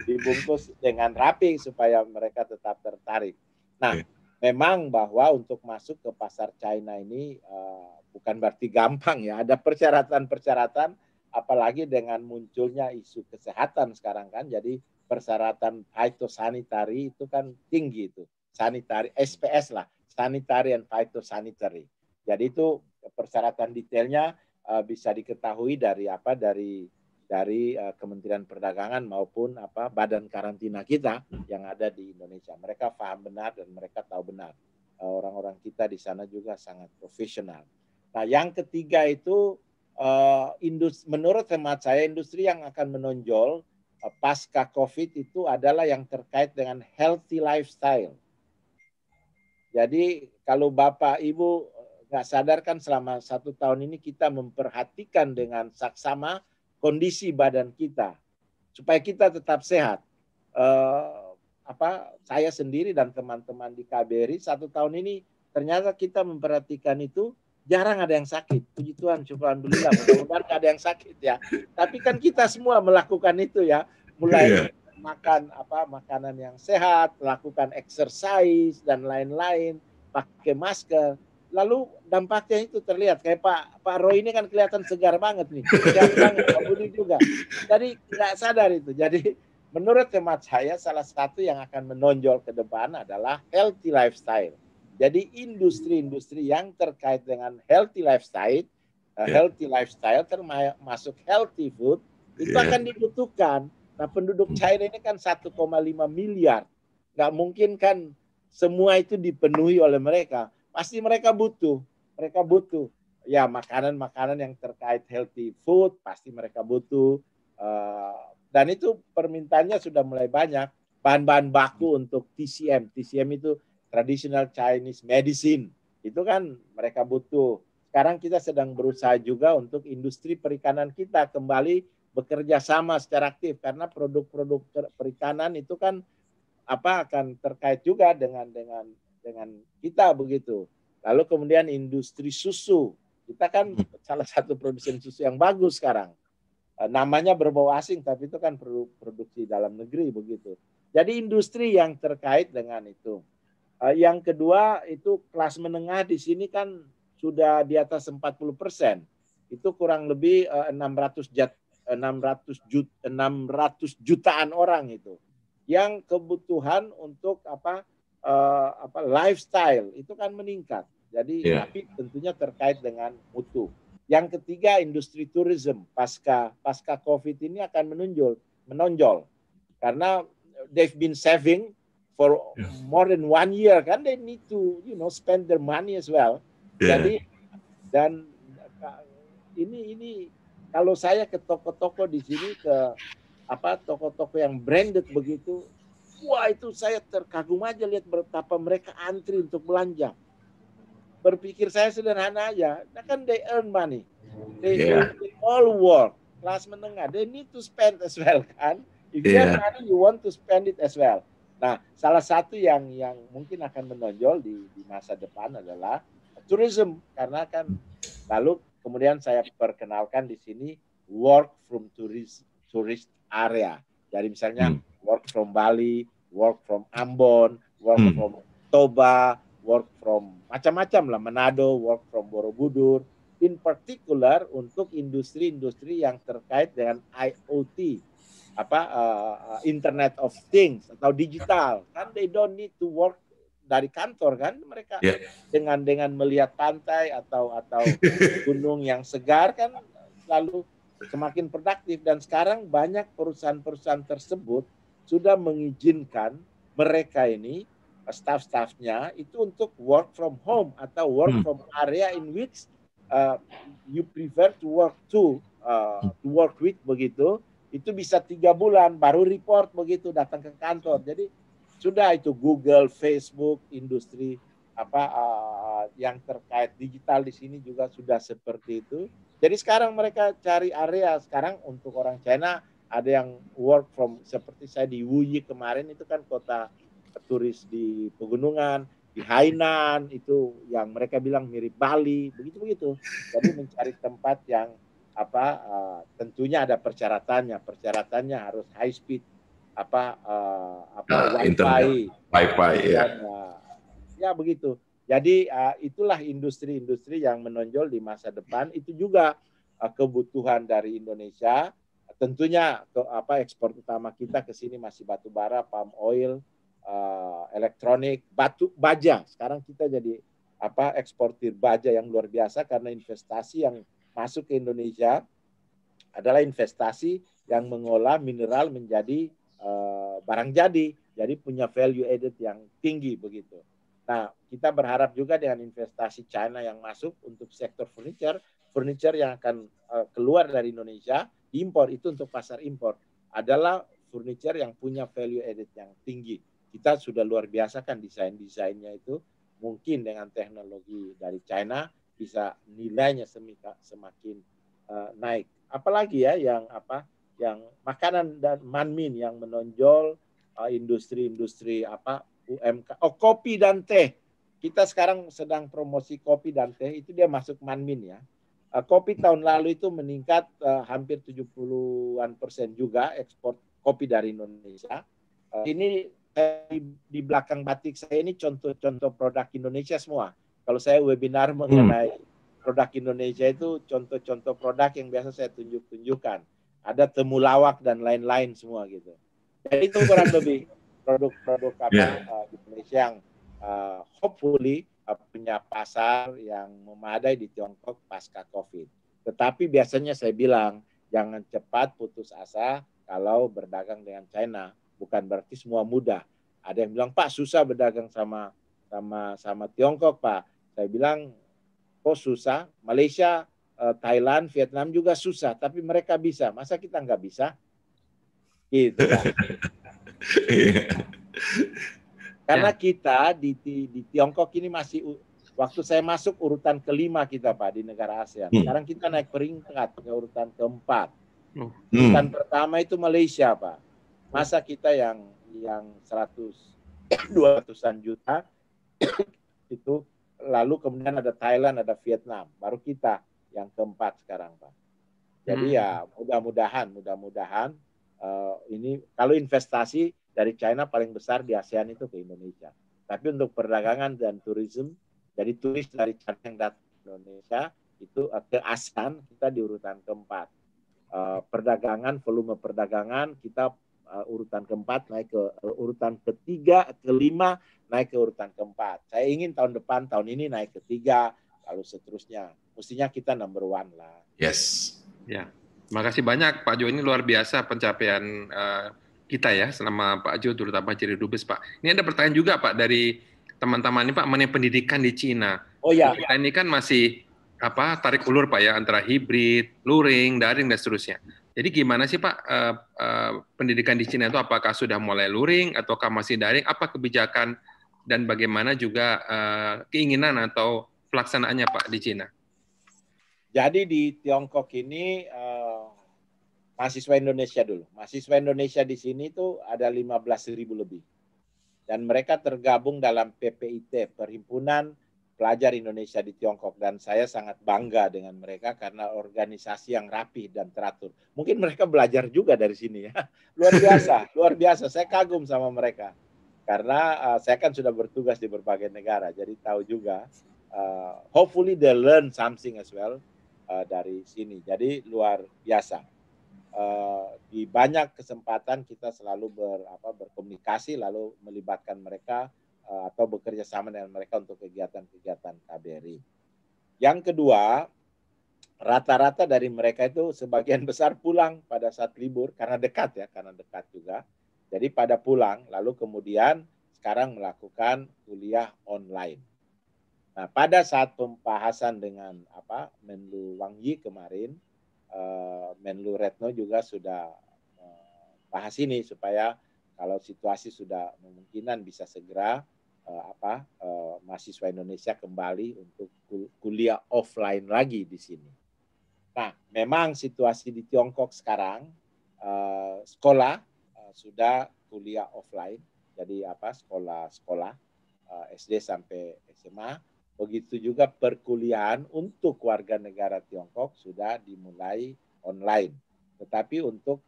dibungkus dengan rapi supaya mereka tetap tertarik. Nah, memang bahwa untuk masuk ke pasar China ini bukan berarti gampang ya. Ada persyaratan-persyaratan, apalagi dengan munculnya isu kesehatan sekarang kan. Jadi persyaratan phytosanitary itu kan tinggi itu. Sanitary, SPS lah, sanitary and phytosanitary. Jadi itu persyaratan detailnya bisa diketahui dari Kementerian Perdagangan maupun badan karantina kita yang ada di Indonesia. Mereka paham benar dan mereka tahu benar. Orang-orang kita di sana juga sangat profesional. Nah, yang ketiga itu menurut hemat saya industri yang akan menonjol pasca COVID itu adalah yang terkait dengan healthy lifestyle. Jadi kalau Bapak Ibu nggak sadar kan selama 1 tahun ini kita memperhatikan dengan saksama kondisi badan kita supaya kita tetap sehat. Saya sendiri dan teman-teman di KBRI 1 tahun ini ternyata kita memperhatikan itu jarang ada yang sakit. Puji Tuhan, alhamdulillah, mudah-mudahan nggak ada yang sakit ya. Tapi kan kita semua melakukan itu ya, mulai makan makanan yang sehat, melakukan exercise dan lain-lain, pakai masker. Lalu dampaknya itu terlihat kayak Pak Roy ini kan kelihatan segar banget nih, segar banget, Pak Budi juga. Jadi nggak sadar itu. Jadi menurut hemat saya salah satu yang akan menonjol ke depan adalah healthy lifestyle. Jadi industri-industri yang terkait dengan healthy lifestyle, termasuk healthy food, itu akan dibutuhkan. Nah, penduduk China ini kan 1,5 miliar. Nggak mungkin kan semua itu dipenuhi oleh mereka. Pasti mereka butuh. Ya, makanan-makanan yang terkait healthy food, pasti mereka butuh. Dan itu permintaannya sudah mulai banyak. Bahan-bahan baku untuk TCM. TCM itu Traditional Chinese Medicine. Itu kan mereka butuh. Sekarang kita sedang berusaha juga untuk industri perikanan kita kembali bekerja sama secara aktif. Karena produk-produk perikanan itu kan akan terkait juga dengan kita begitu. Lalu kemudian industri susu. Kita kan salah satu produsen susu yang bagus sekarang. Namanya berbau asing, tapi itu kan produksi dalam negeri begitu. Jadi industri yang terkait dengan itu. Yang kedua itu kelas menengah di sini kan sudah di atas 40%. Itu kurang lebih 600 jutaan orang itu. Yang kebutuhan untuk lifestyle itu kan meningkat. Jadi tapi tentunya terkait dengan mutu. Yang ketiga industri tourism pasca COVID ini akan menonjol karena they've been saving for more than 1 year kan, they need to spend their money as well. Jadi dan ini kalau saya ke toko-toko di sini ke toko-toko yang branded begitu, wah itu saya terkagum aja lihat betapa mereka antri untuk belanja. Berpikir saya sederhana aja, nah kan they earn money, they all work, kelas menengah, they need to spend as well kan. If you have money, you want to spend it as well. Nah, salah satu yang mungkin akan menonjol di masa depan adalah tourism, karena kan lalu kemudian saya perkenalkan di sini work from tourist area. Jadi misalnya work from Bali, work from Ambon, work from Toba, work from macam-macam lah, Manado, work from Borobudur. In particular untuk industri-industri yang terkait dengan IoT, Internet of Things atau digital, kan they don't need to work dari kantor kan, mereka dengan melihat pantai atau gunung yang segar kan lalu semakin produktif. Dan sekarang banyak perusahaan-perusahaan tersebut sudah mengizinkan mereka ini staff-staffnya itu untuk work from home atau work from area in which you prefer to work with begitu. Itu bisa 3 bulan baru report begitu datang ke kantor. Jadi sudah itu Google, Facebook, industri yang terkait digital di sini juga sudah seperti itu. Jadi sekarang mereka cari area. Sekarang untuk orang China ada yang work from, seperti saya di Wuyi kemarin, itu kan kota turis di pegunungan, di Hainan itu yang mereka bilang mirip Bali, begitu-begitu. Jadi mencari tempat yang tentunya ada persyaratannya harus high speed Wi-Fi ya begitu. Jadi itulah industri-industri yang menonjol di masa depan. Itu juga kebutuhan dari Indonesia. Tentunya ekspor utama kita ke sini masih batu bara, palm oil, elektronik, baja. Sekarang kita jadi eksportir baja yang luar biasa karena investasi yang masuk ke Indonesia adalah investasi yang mengolah mineral menjadi barang jadi punya value added yang tinggi begitu. Nah, kita berharap juga dengan investasi China yang masuk untuk sektor furniture yang akan keluar dari Indonesia, impor itu untuk pasar impor adalah furniture yang punya value added yang tinggi. Kita sudah luar biasa kan desainnya itu, mungkin dengan teknologi dari China bisa nilainya semakin naik. Apalagi ya yang makanan dan manmin yang menonjol, industri-industri UMK. Kopi dan teh. Kita sekarang sedang promosi kopi dan teh, itu dia masuk manmin ya. Kopi tahun lalu itu meningkat hampir 70% juga ekspor kopi dari Indonesia. Ini di belakang batik saya ini contoh-contoh produk Indonesia semua. Kalau saya webinar mengenai produk Indonesia itu contoh-contoh produk yang biasa saya tunjukkan. Ada temulawak dan lain-lain semua gitu. Jadi itu kurang lebih produk-produk Indonesia yang hopefully punya pasar yang memadai di Tiongkok pasca COVID. Tetapi biasanya saya bilang jangan cepat putus asa kalau berdagang dengan China. Bukan berarti semua mudah. Ada yang bilang, Pak, susah berdagang sama Tiongkok, Pak. Saya bilang, kok susah? Malaysia, Thailand, Vietnam juga susah, tapi mereka bisa. Masa kita nggak bisa? Gitu, Pak. Karena kita di Tiongkok ini masih, waktu saya masuk urutan kelima kita, Pak, di negara ASEAN. Sekarang kita naik peringkat ke urutan keempat. Urutan pertama itu Malaysia, Pak. Masa kita yang 200-an juta itu, lalu kemudian ada Thailand, ada Vietnam, baru kita yang keempat sekarang, Pak. Jadi ya mudah-mudahan ini kalau investasi dari China paling besar di ASEAN itu ke Indonesia. Tapi untuk perdagangan dan tourism, jadi turis dari China yang datang ke Indonesia itu ke ASEAN kita di urutan keempat. Perdagangan, volume perdagangan kita urutan keempat naik ke urutan ketiga, kelima naik ke urutan keempat. Saya ingin tahun depan, tahun ini naik ketiga, lalu seterusnya. Mestinya kita number one lah. Yes. Ya, makasih banyak Pak Jo, ini luar biasa pencapaian kita ya selama Pak Jo terutama jadi dubes, Pak. Ini ada pertanyaan juga Pak dari teman-teman ini Pak mengenai pendidikan di Cina. Oh ya. Kita ini kan masih tarik ulur Pak ya antara hibrid, luring, daring dan seterusnya. Jadi gimana sih Pak pendidikan di Cina itu, apakah sudah mulai luring ataukah masih daring? Apa kebijakan dan bagaimana juga keinginan atau pelaksanaannya Pak di Cina? Jadi di Tiongkok ini mahasiswa Indonesia dulu. Mahasiswa Indonesia di sini tuh ada 15.000 lebih. Dan mereka tergabung dalam PPIT, Perhimpunan Pelajar Indonesia di Tiongkok. Dan saya sangat bangga dengan mereka karena organisasi yang rapi dan teratur. Mungkin mereka belajar juga dari sini ya. Luar biasa, luar biasa. Saya kagum sama mereka. Karena saya kan sudah bertugas di berbagai negara, jadi tahu juga. Hopefully they learn something as well dari sini. Jadi luar biasa. Di banyak kesempatan kita selalu berkomunikasi, lalu melibatkan mereka atau bekerja sama dengan mereka untuk kegiatan-kegiatan KBRI. Yang kedua, rata-rata dari mereka itu sebagian besar pulang pada saat libur karena dekat juga. Jadi pada pulang, lalu kemudian sekarang melakukan kuliah online. Nah, pada saat pembahasan dengan Menlu Wang Yi kemarin, Menlu Retno juga sudah bahas ini supaya kalau situasi sudah memungkinkan bisa segera mahasiswa Indonesia kembali untuk kuliah offline lagi di sini. Nah, memang situasi di Tiongkok sekarang sekolah sudah kuliah offline, jadi sekolah SD sampai SMA. Begitu juga perkuliahan untuk warga negara Tiongkok sudah dimulai online, tetapi untuk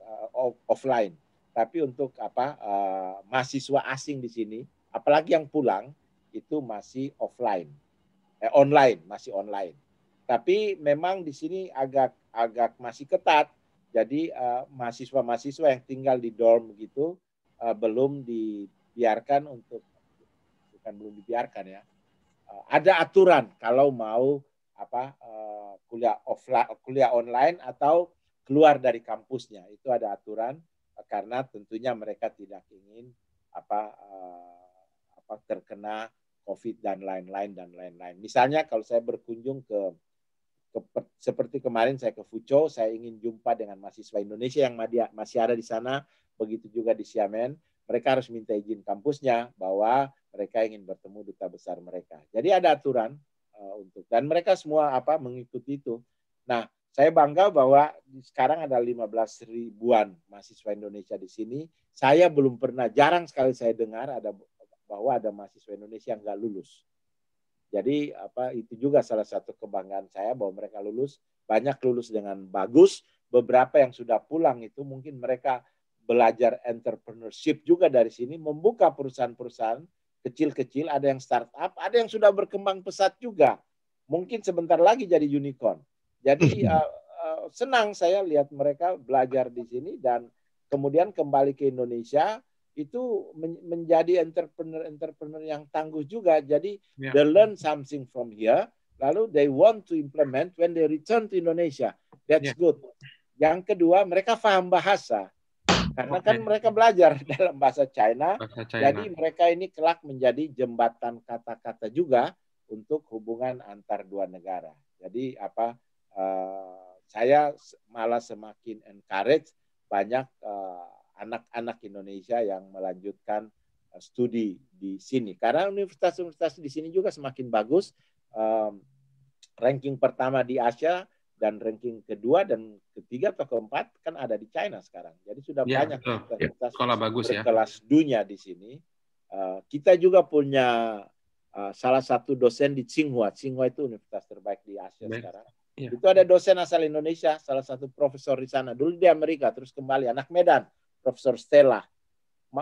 offline. Tapi untuk mahasiswa asing di sini, apalagi yang pulang itu masih online, masih online. Tapi memang di sini agak masih ketat. Jadi mahasiswa-mahasiswa yang tinggal di dorm begitu belum dibiarkan belum dibiarkan ya. Ada aturan kalau mau kuliah online atau keluar dari kampusnya, itu ada aturan karena tentunya mereka tidak ingin terkena COVID dan lain-lain. Misalnya kalau saya berkunjung seperti kemarin saya ke Fuzhou, saya ingin jumpa dengan mahasiswa Indonesia yang masih ada di sana, begitu juga di Xiamen. Mereka harus minta izin kampusnya bahwa mereka ingin bertemu duta besar mereka. Jadi ada aturan dan mereka semua mengikuti itu. Nah, saya bangga bahwa sekarang ada 15 ribuan mahasiswa Indonesia di sini. Saya belum pernah, jarang sekali saya dengar bahwa ada mahasiswa Indonesia yang nggak lulus. Jadi itu juga salah satu kebanggaan saya bahwa mereka lulus, banyak lulus dengan bagus. Beberapa yang sudah pulang itu mungkin mereka belajar entrepreneurship juga dari sini, membuka perusahaan-perusahaan kecil-kecil, ada yang startup, ada yang sudah berkembang pesat juga. Mungkin sebentar lagi jadi unicorn. Jadi senang saya lihat mereka belajar di sini dan kemudian kembali ke Indonesia. Itu menjadi entrepreneur yang tangguh juga. Jadi they learn something from here, lalu they want to implement when they return to Indonesia. That's good. Yang kedua, mereka paham bahasa. Karena kan mereka belajar dalam bahasa China. Jadi mereka ini kelak menjadi jembatan kata-kata juga untuk hubungan antar dua negara. Jadi saya malah semakin encourage banyak anak-anak Indonesia yang melanjutkan studi di sini. Karena universitas-universitas di sini juga semakin bagus. Ranking pertama di Asia dan ranking kedua dan ketiga atau keempat kan ada di China sekarang. Jadi sudah banyak universitas berkelas dunia di sini. Kita juga punya salah satu dosen di Tsinghua. Tsinghua itu universitas terbaik di Asia sekarang. Itu ada dosen asal Indonesia, salah satu profesor di sana. Dulu di Amerika, terus kembali anak Medan. Profesor Stella,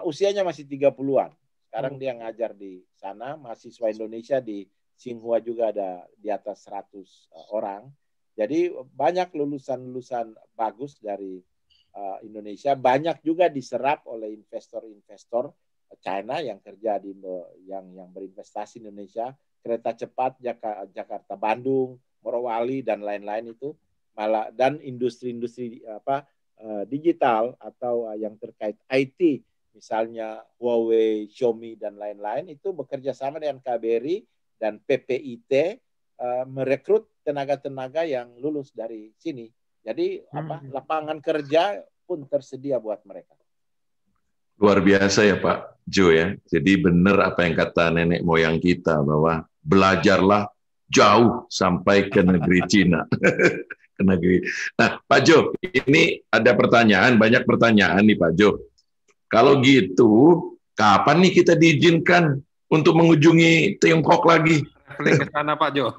usianya masih 30-an. Sekarang dia ngajar di sana, mahasiswa Indonesia di Tsinghua juga ada di atas 100 orang. Jadi banyak lulusan-lulusan bagus dari Indonesia, banyak juga diserap oleh investor-investor China yang kerja yang berinvestasi di Indonesia, kereta cepat Jakarta Bandung, Morowali dan lain-lain itu malah dan industri-industri digital atau yang terkait IT, misalnya Huawei, Xiaomi dan lain-lain itu bekerja sama dengan KBRI dan PPIT merekrut tenaga-tenaga yang lulus dari sini. Jadi lapangan kerja pun tersedia buat mereka. Luar biasa ya Pak Jo ya. Jadi benar apa yang kata nenek moyang kita bahwa belajarlah jauh sampai ke negeri Cina. Ke negeri. Nah, Pak Jo, ini ada pertanyaan, banyak pertanyaan nih Pak Jo. Kalau gitu, kapan nih kita diizinkan untuk mengunjungi Tiongkok lagi? Traveling ke sana Pak Jo.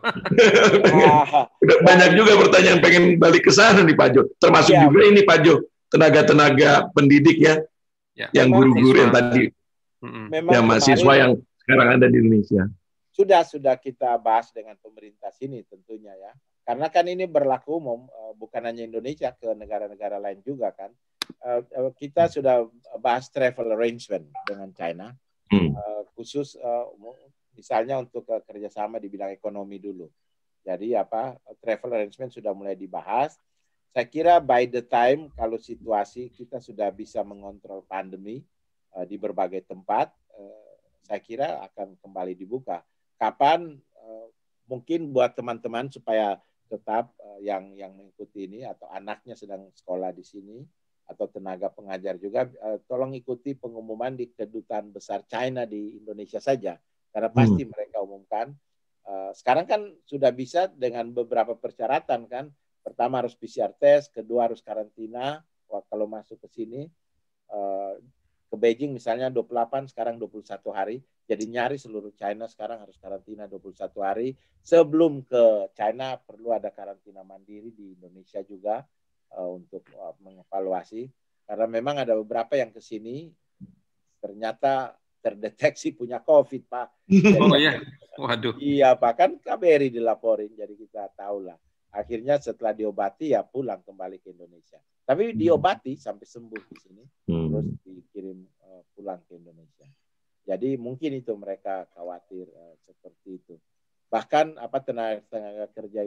Banyak juga pertanyaan pengen balik ke sana nih Pak Jo. Termasuk juga ini Pak Jo, tenaga-tenaga pendidik ya, yang guru-guru yang tadi memang ya, mahasiswa yang sekarang ada di Indonesia. Sudah kita bahas dengan pemerintah sini tentunya ya. Karena kan ini berlaku umum, bukan hanya Indonesia, ke negara-negara lain juga kan. Kita sudah bahas travel arrangement dengan China, khusus misalnya untuk kerjasama di bidang ekonomi dulu. Jadi travel arrangement sudah mulai dibahas. Saya kira by the time kalau situasi kita sudah bisa mengontrol pandemi di berbagai tempat, saya kira akan kembali dibuka. Kapan? Mungkin buat teman-teman supaya tetap yang mengikuti ini atau anaknya sedang sekolah di sini atau tenaga pengajar juga, tolong ikuti pengumuman di Kedutaan Besar China di Indonesia saja, karena pasti mereka umumkan. Sekarang kan sudah bisa dengan beberapa persyaratan kan. Pertama harus PCR test, kedua harus karantina kalau masuk ke sini. Ke Beijing misalnya 28, sekarang 21 hari. Jadi nyaris seluruh China sekarang harus karantina 21 hari. Sebelum ke China perlu ada karantina mandiri di Indonesia juga untuk mengevaluasi. Karena memang ada beberapa yang ke sini ternyata terdeteksi punya COVID, Pak. Oh iya, waduh. Iya, Pak, kan KBRI dilaporin, jadi kita tahu lah. Akhirnya setelah diobati ya pulang kembali ke Indonesia. Tapi diobati sampai sembuh di sini, terus dikirim pulang ke Indonesia. Jadi mungkin itu mereka khawatir seperti itu. Bahkan tenaga kerja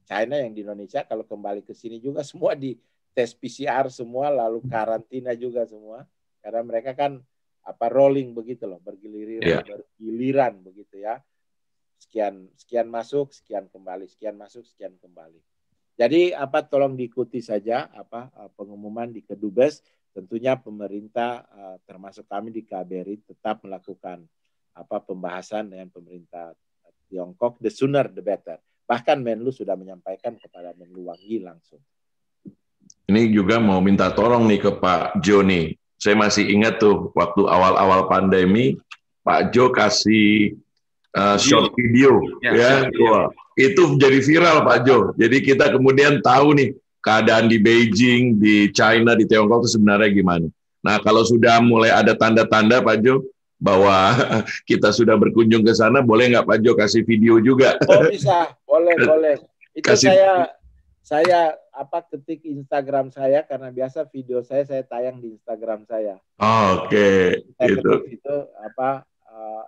China yang di Indonesia kalau kembali ke sini juga semua di tes PCR semua, lalu karantina juga semua, karena mereka kan rolling begitu loh, bergiliran begitu ya. Sekian masuk, sekian kembali, sekian masuk, sekian kembali. Jadi tolong diikuti saja pengumuman di Kedubes. Tentunya pemerintah termasuk kami di KBRI tetap melakukan pembahasan dengan pemerintah Tiongkok, the sooner the better. Bahkan Menlu sudah menyampaikan kepada Menlu Wangyi langsung. Ini juga mau minta tolong nih ke Pak Jo nih. Saya masih ingat tuh waktu awal-awal pandemi, Pak Jo kasih short video, ya. Wah, itu jadi viral Pak Jo. Jadi kita kemudian tahu nih keadaan di Beijing, di China, di Tiongkok itu sebenarnya gimana. Nah, kalau sudah mulai ada tanda-tanda Pak Jo bahwa kita sudah berkunjung ke sana, boleh nggak Pak Jo kasih video juga? Oh bisa, boleh. Itu saya ketik Instagram saya, karena biasa video saya tayang di Instagram saya. Oke. Saya ketik itu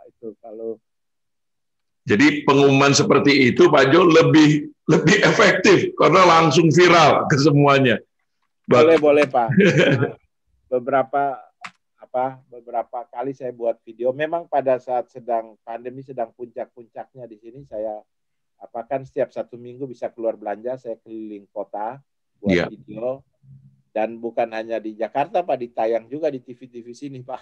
itu kalau. Jadi pengumuman seperti itu Pak Jo lebih efektif karena langsung viral ke semuanya. Boleh Pak. Beberapa kali saya buat video. Memang pada saat pandemi sedang puncak-puncaknya di sini, saya kan setiap 1 minggu bisa keluar belanja, saya keliling kota buat video. Dan bukan hanya di Jakarta Pak, ditayang juga di TV-TV sini Pak.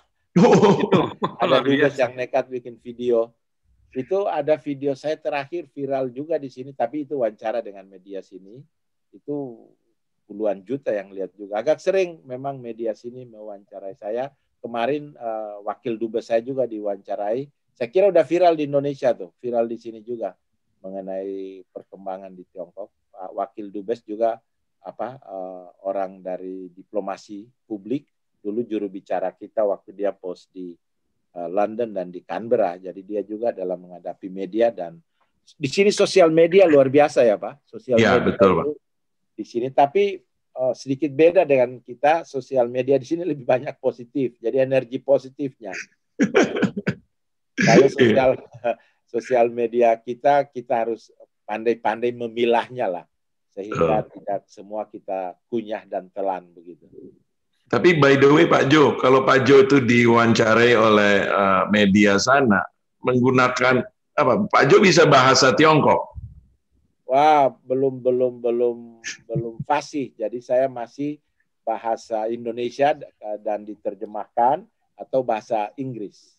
Ada dubes yang nekat bikin video. Itu ada video saya terakhir viral juga di sini, tapi itu wawancara dengan media sini. Itu puluhan juta yang lihat juga. Agak sering memang media sini mewawancarai saya. Kemarin wakil dubes saya juga diwawancarai. Saya kira udah viral di Indonesia tuh, viral di sini juga mengenai perkembangan di Tiongkok. Wakil dubes juga orang dari diplomasi publik, dulu juru bicara kita waktu dia post di London dan di Canberra. Jadi dia juga dalam menghadapi media, dan di sini sosial media luar biasa ya Pak. Sosial media betul, Pak. Di sini, tapi sedikit beda dengan kita. Sosial media di sini lebih banyak positif. Jadi energi positifnya. Kalau sosial media kita harus pandai-pandai memilahnya lah, sehingga tidak semua kita kunyah dan telan begitu. Tapi by the way Pak Jo, kalau Pak Jo itu diwawancarai oleh media sana menggunakan Pak Jo bisa bahasa Tiongkok? Wah, belum fasih. Jadi saya masih bahasa Indonesia dan diterjemahkan, atau bahasa Inggris.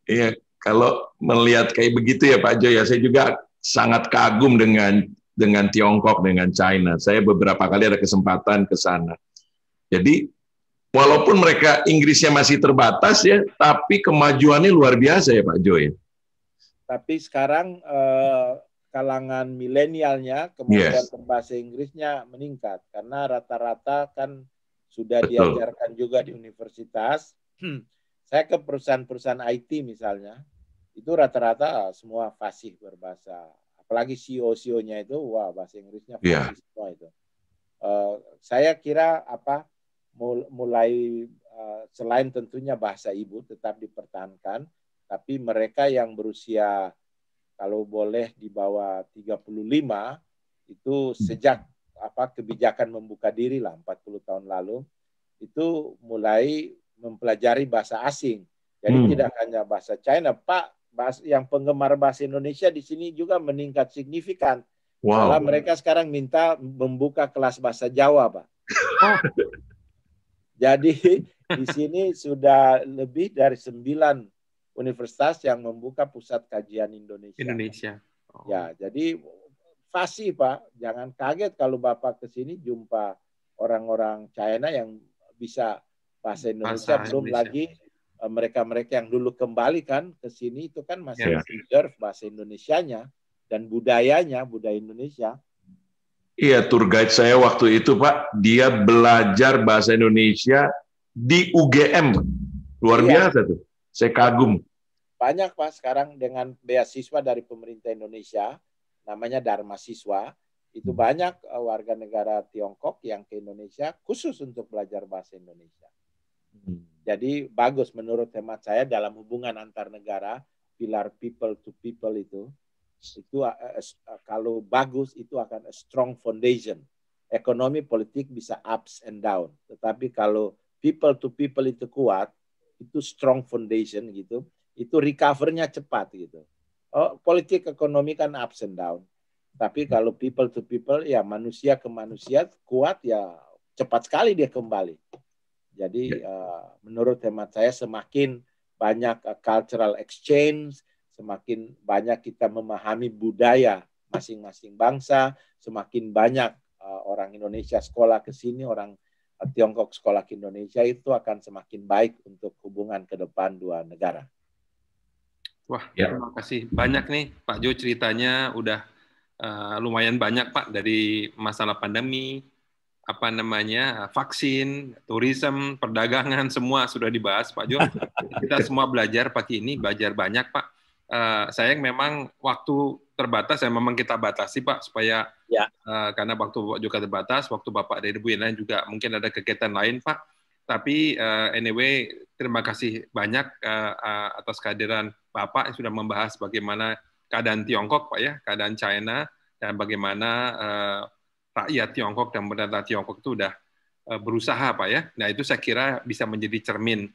Iya, kalau melihat kayak begitu ya Pak Jo ya, saya juga sangat kagum dengan Tiongkok, dengan China. Saya beberapa kali ada kesempatan ke sana. Jadi walaupun mereka Inggrisnya masih terbatas ya, tapi kemajuannya luar biasa ya Pak Jo ya. Tapi sekarang kalangan milenialnya kemampuan berbahasa Inggrisnya meningkat, karena rata-rata kan sudah diajarkan juga di universitas. Saya ke perusahaan-perusahaan IT misalnya, itu rata-rata semua fasih berbahasa. Apalagi CEO-nya itu, wah bahasa Inggrisnya fasih semua itu. Saya kira mulai selain tentunya bahasa ibu tetap dipertahankan, tapi mereka yang berusia kalau boleh di bawah 35 itu sejak kebijakan membuka diri lah 40 tahun lalu itu mulai mempelajari bahasa asing. Jadi tidak hanya bahasa China, Pak, yang penggemar bahasa Indonesia di sini juga meningkat signifikan. Malah mereka sekarang minta membuka kelas bahasa Jawa, Pak. Jadi di sini sudah lebih dari 9 universitas yang membuka pusat kajian Indonesia. Ya, jadi fasih, Pak. Jangan kaget kalau Bapak ke sini jumpa orang-orang China yang bisa bahasa Indonesia, belum lagi mereka-mereka yang dulu kembali kan ke sini itu kan masih preserve bahasa Indonesianya dan budaya Indonesia. Iya, tour guide saya waktu itu, Pak, dia belajar bahasa Indonesia di UGM. Luar biasa tuh. Saya kagum. Banyak, Pak, sekarang dengan beasiswa dari pemerintah Indonesia, namanya Dharma Siswa, itu banyak warga negara Tiongkok yang ke Indonesia khusus untuk belajar bahasa Indonesia. Jadi bagus menurut hemat saya dalam hubungan antar negara, pilar people to people itu kalau bagus itu akan a strong foundation. Ekonomi politik bisa ups and down, tetapi kalau people to people itu kuat, itu strong foundation gitu, itu recover-nya cepat gitu. Politik ekonomi kan ups and down. Tapi kalau people to people, ya manusia ke manusia kuat, ya cepat sekali dia kembali. Jadi menurut hemat saya semakin banyak cultural exchange, semakin banyak kita memahami budaya masing-masing bangsa, semakin banyak orang Indonesia sekolah ke sini, orang Tiongkok sekolah ke Indonesia, itu akan semakin baik untuk hubungan ke depan dua negara. Wah, terima kasih banyak nih Pak Jo, ceritanya udah lumayan banyak Pak, dari masalah pandemi, vaksin, tourism, perdagangan, semua sudah dibahas Pak Jo. Kita semua belajar pagi ini, belajar banyak Pak. Sayang memang waktu terbatas, memang kita batasi Pak, supaya karena waktu Pak juga terbatas, waktu Bapak dari Bu lain juga mungkin ada kegiatan lain Pak. Tapi anyway, terima kasih banyak atas kehadiran Bapak yang sudah membahas bagaimana keadaan Tiongkok, Pak ya, keadaan China, dan bagaimana rakyat Tiongkok dan pemerintah Tiongkok itu sudah berusaha, Pak ya. Nah, itu saya kira bisa menjadi cermin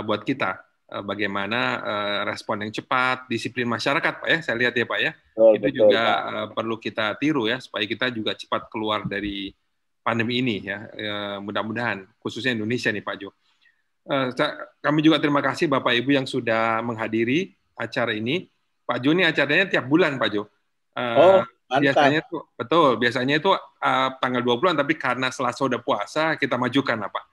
buat kita, bagaimana respon yang cepat, disiplin masyarakat, Pak ya, saya lihat ya, Pak ya. Itu juga perlu kita tiru ya, supaya kita juga cepat keluar dari pandemi ini ya, mudah-mudahan, khususnya Indonesia nih Pak Jo. Kami juga terima kasih Bapak Ibu yang sudah menghadiri acara ini. Pak Jo ini acaranya tiap bulan Pak Jo. Biasanya itu betul, biasanya itu tanggal 20-an, tapi karena Selasa udah puasa kita majukan lah Pak.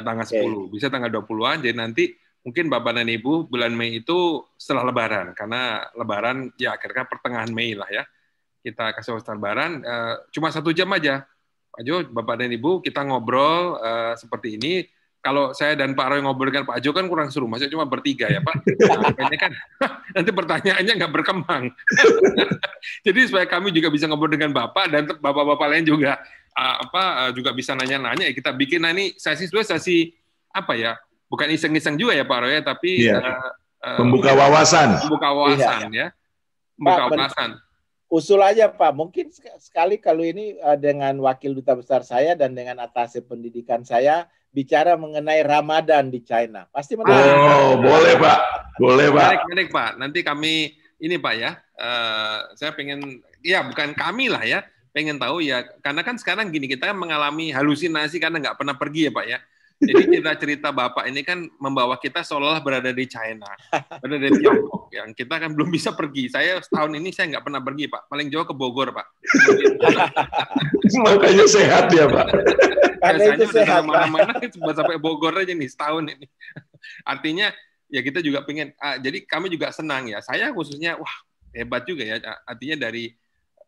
Tanggal 10, bisa tanggal 20-an, jadi nanti mungkin Bapak dan Ibu bulan Mei itu setelah Lebaran, karena Lebaran ya kira-kira pertengahan Mei lah ya. Kita kasih waktu Lebaran, cuma 1 jam aja. Pak Jo, Bapak dan Ibu, kita ngobrol seperti ini. Kalau saya dan Pak Roy ngobrol dengan Pak Jo kan kurang seru, maksudnya cuma bertiga ya Pak. Nah, kan nanti pertanyaannya nggak berkembang. Jadi supaya kami juga bisa ngobrol dengan Bapak dan Bapak-Bapak lain juga juga bisa nanya-nanya. Kita bikin ini sesi apa ya? Bukan iseng-iseng juga ya Pak Roy, tapi membuka wawasan. Membuka wawasan ya. Membuka wawasan. Usul aja Pak, mungkin sekali kalau ini dengan wakil duta besar saya dan dengan atase pendidikan saya bicara mengenai Ramadan di China. Pasti menarik. Oh, boleh Pak. Boleh Pak. Menarik Pak. Nanti kami ini Pak ya, saya pengen, ya bukan kami lah ya, pengen tahu ya, karena kan sekarang gini, kita mengalami halusinasi karena nggak pernah pergi ya Pak ya. Jadi cerita Bapak ini kan membawa kita seolah-olah berada di China, berada di Tiongkok. Yang kita kan belum bisa pergi. Saya setahun ini saya nggak pernah pergi, Pak. Paling jauh ke Bogor, Pak. Makanya sehat ya, Pak. Biasanya udah kemana-mana, sampai Bogor aja nih setahun ini. Artinya ya kita juga pengen. Jadi kami juga senang ya. Saya khususnya, wah hebat juga ya. Artinya dari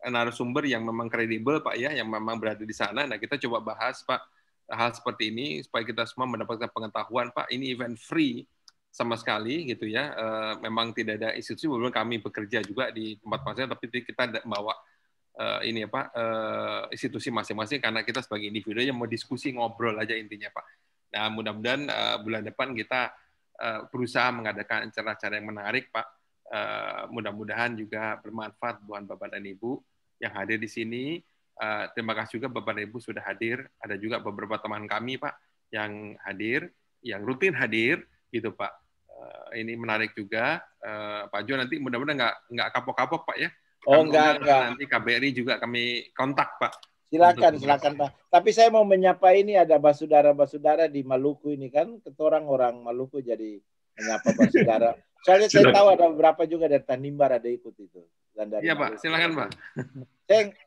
narasumber yang memang kredibel, Pak ya, yang memang berada di sana. Nah kita coba bahas, Pak. hal seperti ini supaya kita semua mendapatkan pengetahuan, Pak. Ini event free sama sekali gitu ya. Memang tidak ada institusi, walaupun kami bekerja juga di tempat masing-masing, tapi kita bawa ini ya Pak, institusi masing-masing karena kita sebagai individu yang mau diskusi, ngobrol aja intinya Pak. Nah, mudah-mudahan bulan depan kita berusaha mengadakan acara-acara yang menarik Pak. Mudah-mudahan juga bermanfaat buat Bapak dan Ibu yang hadir di sini. Terima kasih juga Bapak dan Ibu sudah hadir. Ada juga beberapa teman kami Pak yang hadir, yang rutin hadir gitu Pak. Ini menarik juga. Pak Jo nanti mudah-mudahan nggak kapok-kapok Pak ya. Oh enggak. Nanti KBRI juga kami kontak Pak. Silakan Pak. Tapi saya mau menyapa ini ada basudara-basudara di Maluku ini kan, ketorang orang Maluku jadi menyapa basudara. Soalnya saya tahu ada beberapa juga dari Tanimbar ada ikut itu. Dan dari iya Pak, silakan Pak.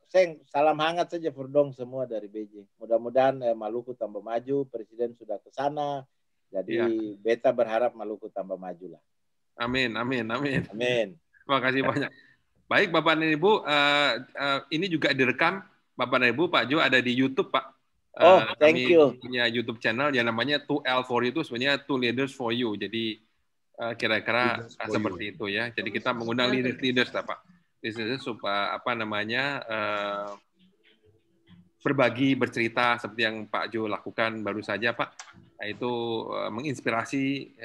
Seng, salam hangat saja Furdong semua dari Beijing. Mudah-mudahan Maluku tambah maju, Presiden sudah ke sana. Jadi beta berharap Maluku tambah maju lah. Amin. Terima kasih banyak. Baik Bapak dan Ibu, ini juga direkam. Bapak dan Ibu, Pak Jo ada di YouTube Pak. Thank you. Kami punya YouTube channel yang namanya 2L for You, itu sebenarnya 2 Leaders for You. Jadi kira-kira seperti itu ya. Jadi kita mengundang leaders lah Pak. Leaders supaya berbagi, bercerita seperti yang Pak Jo lakukan baru saja Pak. Nah, itu menginspirasi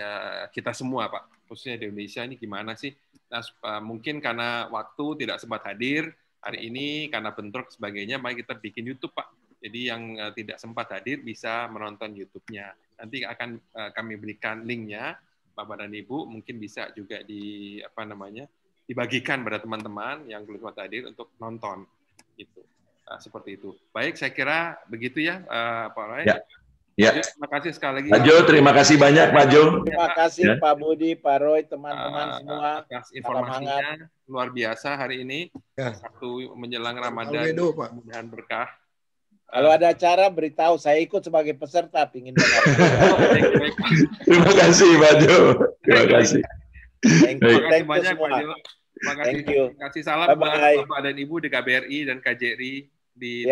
kita semua Pak. Khususnya di Indonesia ini gimana sih? Nah, mungkin karena waktu tidak sempat hadir hari ini, karena bentrok sebagainya, mari kita bikin YouTube Pak. Jadi yang tidak sempat hadir bisa menonton YouTube-nya. Nanti akan kami berikan link-nya, Bapak dan Ibu, mungkin bisa juga dibagikan pada teman-teman yang belum sempat hadir untuk nonton. Gitu. Nah, seperti itu. Baik, saya kira begitu ya, Pak Roy. Ya. Terima kasih sekali lagi. Pak Jo, terima kasih banyak Pak Jo. Terima kasih Pak Budi, Pak Roy, teman-teman semua. Atas informasinya luar biasa hari ini. Waktu menjelang Ramadan, mudah-mudahan berkah. Kalau ada acara beritahu, saya ikut sebagai peserta. Pingin Terima kasih Pak Jo. Terima kasih. Terima kasih banyak Pak Jo. Terima kasih. Thank you. Terima kasih, salam buat Bapak dan Ibu di KBRI dan KJRI di